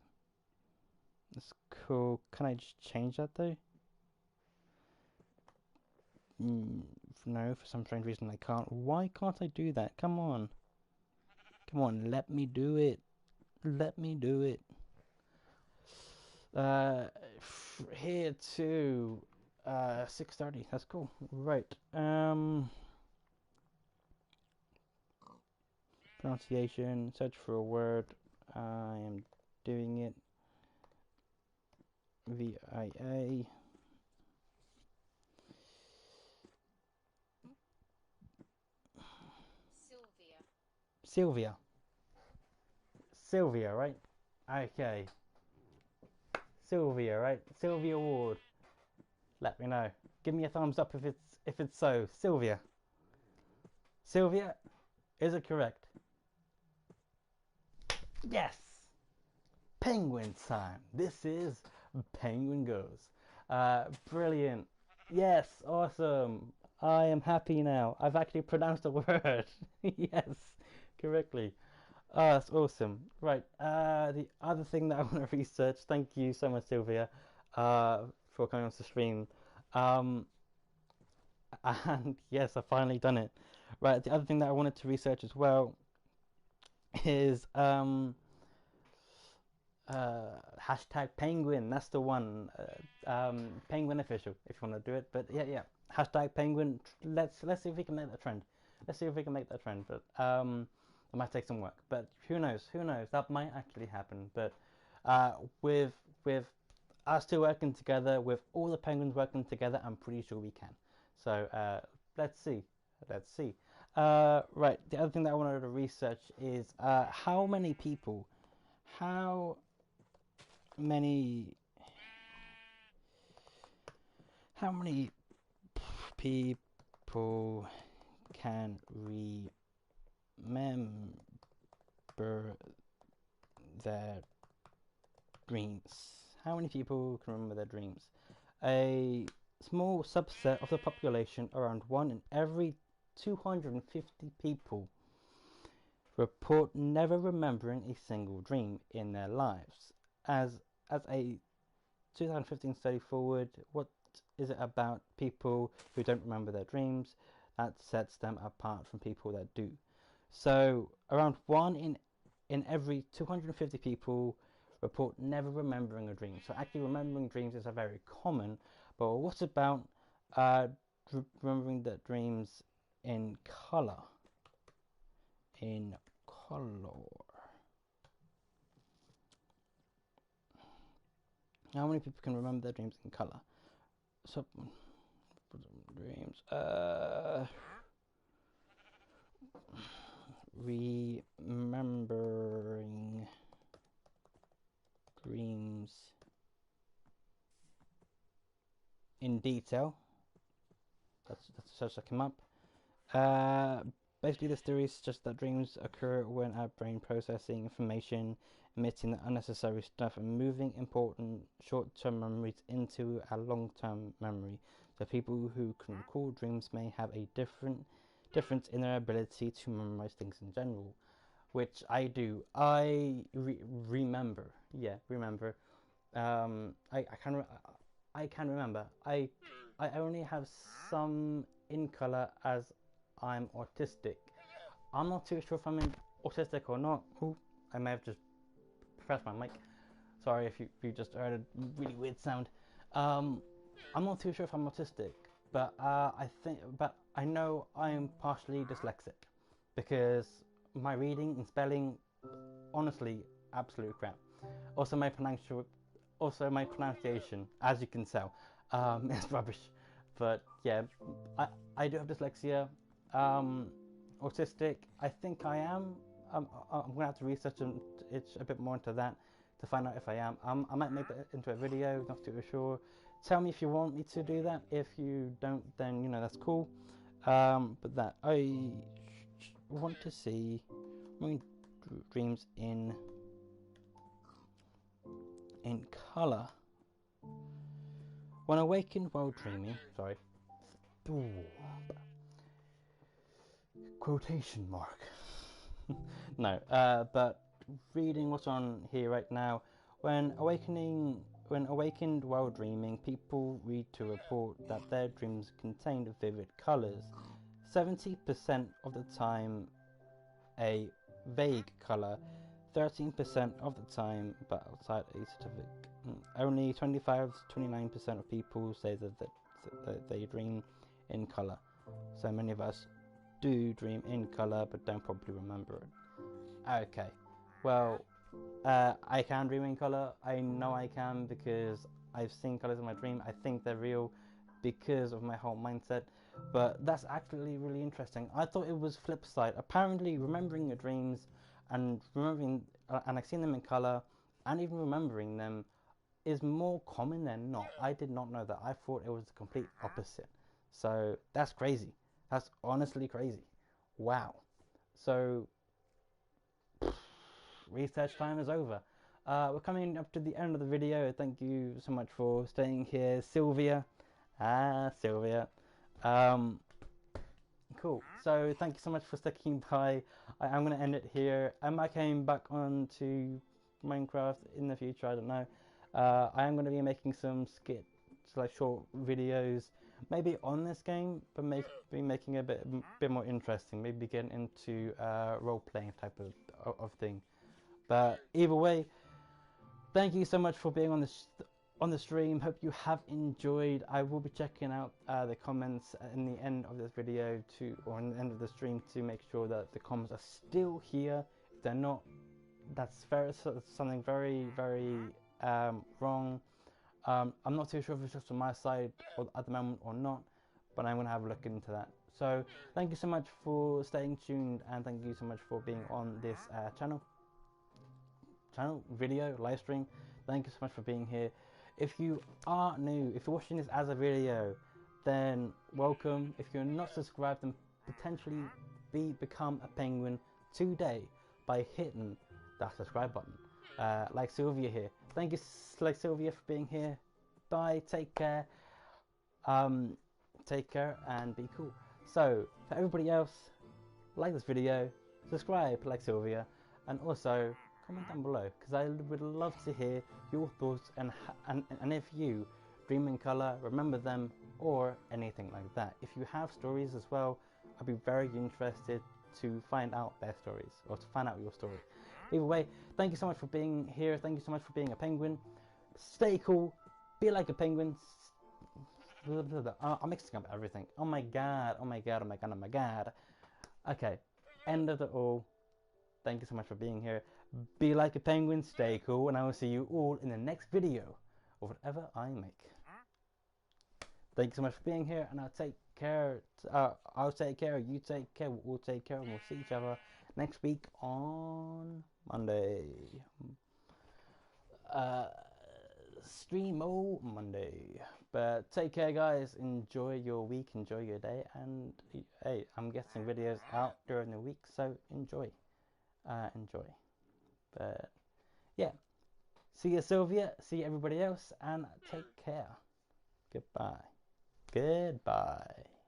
That's cool. Can I just change that though? No, for some strange reason I can't. Why can't I do that? Come on. Come on, let me do it. Let me do it. Here to 6:30. That's cool. Right. Pronunciation. Search for a word. I am doing it. VIA. Sylvia. Sylvia, right? Okay. Sylvia, right? Sylvia Ward. Let me know. Give me a thumbs up if it's so. Sylvia. Sylvia, is it correct? Yes. Penguin time. This is Penguin Goes. Brilliant. Yes, awesome. I am happy now. I've actually pronounced the word. Yes, correctly. That's awesome. Right. The other thing that I want to research. Thank you so much, Sylvia, for coming on the stream. Um, and yes, I've finally done it. Right. The other thing that I wanted to research as well is hashtag penguin. That's the one. Penguin official. If you want to do it. But yeah. Hashtag penguin. Let's see if we can make that trend. Let's see if we can make that trend. But it might take some work. But who knows? Who knows? That might actually happen. But with us two working together, with all the penguins working together, I'm pretty sure we can. So let's see. Let's see. Right. The other thing that I wanted to research is how many people. How many how many people can remember their dreams? How many people can remember their dreams? A small subset of the population, around 1 in every 250 people, report never remembering a single dream in their lives. As a 2015 study forward, what is it about people who don't remember their dreams that sets them apart from people that do? So around 1 in every 250 people report never remembering a dream. So actually remembering dreams is a very common, but what about remembering the dreams in color? In color. How many people can remember their dreams in color? So dreams. Remembering dreams in detail. That's a search that came up. Basically, this theory suggests that dreams occur when our brain processing information, omitting the unnecessary stuff, and moving important short-term memories into a long-term memory. So people who can recall dreams may have a difference in their ability to memorize things in general, which I do. Remember. Yeah, remember. I can remember. I only have some in color as I'm autistic. I'm not too sure if I'm autistic or not. Ooh, I may have just pressed my mic. Sorry if you just heard a really weird sound. I'm not too sure if I'm autistic, but but I know I'm partially dyslexic because my reading and spelling, honestly, absolute crap. Also my pronunciation, as you can tell, is rubbish. But yeah, I do have dyslexia. Autistic, I think I am. I'm gonna have to research it a bit more into that to find out if I am. I might make it into a video, not too sure. Tell me if you want me to do that. If you don't, then that's cool. But that I want to see my dreams in color. When awakened while dreaming, sorry. Ooh. Quotation mark. No, but reading what's on here right now. When awakened while dreaming, people read to report that their dreams contained vivid colors. 70% of the time a vague color, 13% of the time but outside a specific. Only 25 to 29% of people say that they dream in color. So many of us do dream in color but don't probably remember it. Okay, well, I can dream in color. I know I can because I've seen colors in my dream. I think they're real because of my whole mindset. But that's actually really interesting. I thought it was flip side. Apparently, remembering your dreams and I've seen them in color and even remembering them is more common than not. I did not know that. I thought it was the complete opposite. So that's crazy. That's honestly crazy. Wow. So research time is over. We're coming up to the end of the video. Thank you so much for staying here, Sylvia. Sylvia. Cool. So thank you so much for sticking by. I'm going to end it here. I might come back on to Minecraft in the future. I don't know. I am going to be making some skits, like short videos, maybe on this game, but maybe making it a bit more interesting. Maybe getting into role-playing type of thing. But either way, thank you so much for being on the stream. Hope you have enjoyed. I will be checking out the comments in the end of this video or in the end of the stream to make sure that the comments are still here. If they're not, that's something very, very wrong. I'm not too sure if it's just on my side at the moment or not, but I'm going to have a look into that. So thank you so much for staying tuned, and thank you so much for being on this channel, video, live stream. Thank you so much for being here. If you are new, if you're watching this as a video, then welcome. If you're not subscribed, then potentially become a penguin today by hitting that subscribe button. Like Sylvia here. Thank you, like Sylvia, for being here. Bye. Take care. Take care and be cool. So for everybody else, like this video, subscribe like Sylvia, and also comment down below because I would love to hear your thoughts and if you dream in color, remember them, or anything like that. If you have stories as well, I'd be very interested to find out their stories or to find out your story. Either way, thank you so much for being here. Thank you so much for being a penguin. Stay cool. Be like a penguin. I'm mixing up everything. Oh my god. Oh my god. Oh my god. Oh my god. Okay. End of it all. Thank you so much for being here. Be like a penguin. Stay cool. And I will see you all in the next video or whatever I make. Thank you so much for being here. And I'll take care. I'll take care. You take care. We'll take care. And we'll see each other next week on Monday. Streamo Monday. But take care, guys. Enjoy your week, enjoy your day, and hey, I'm getting videos out during the week, so enjoy. Enjoy. But yeah, see you, Sylvia. See you, everybody else, and take care. Goodbye. Goodbye.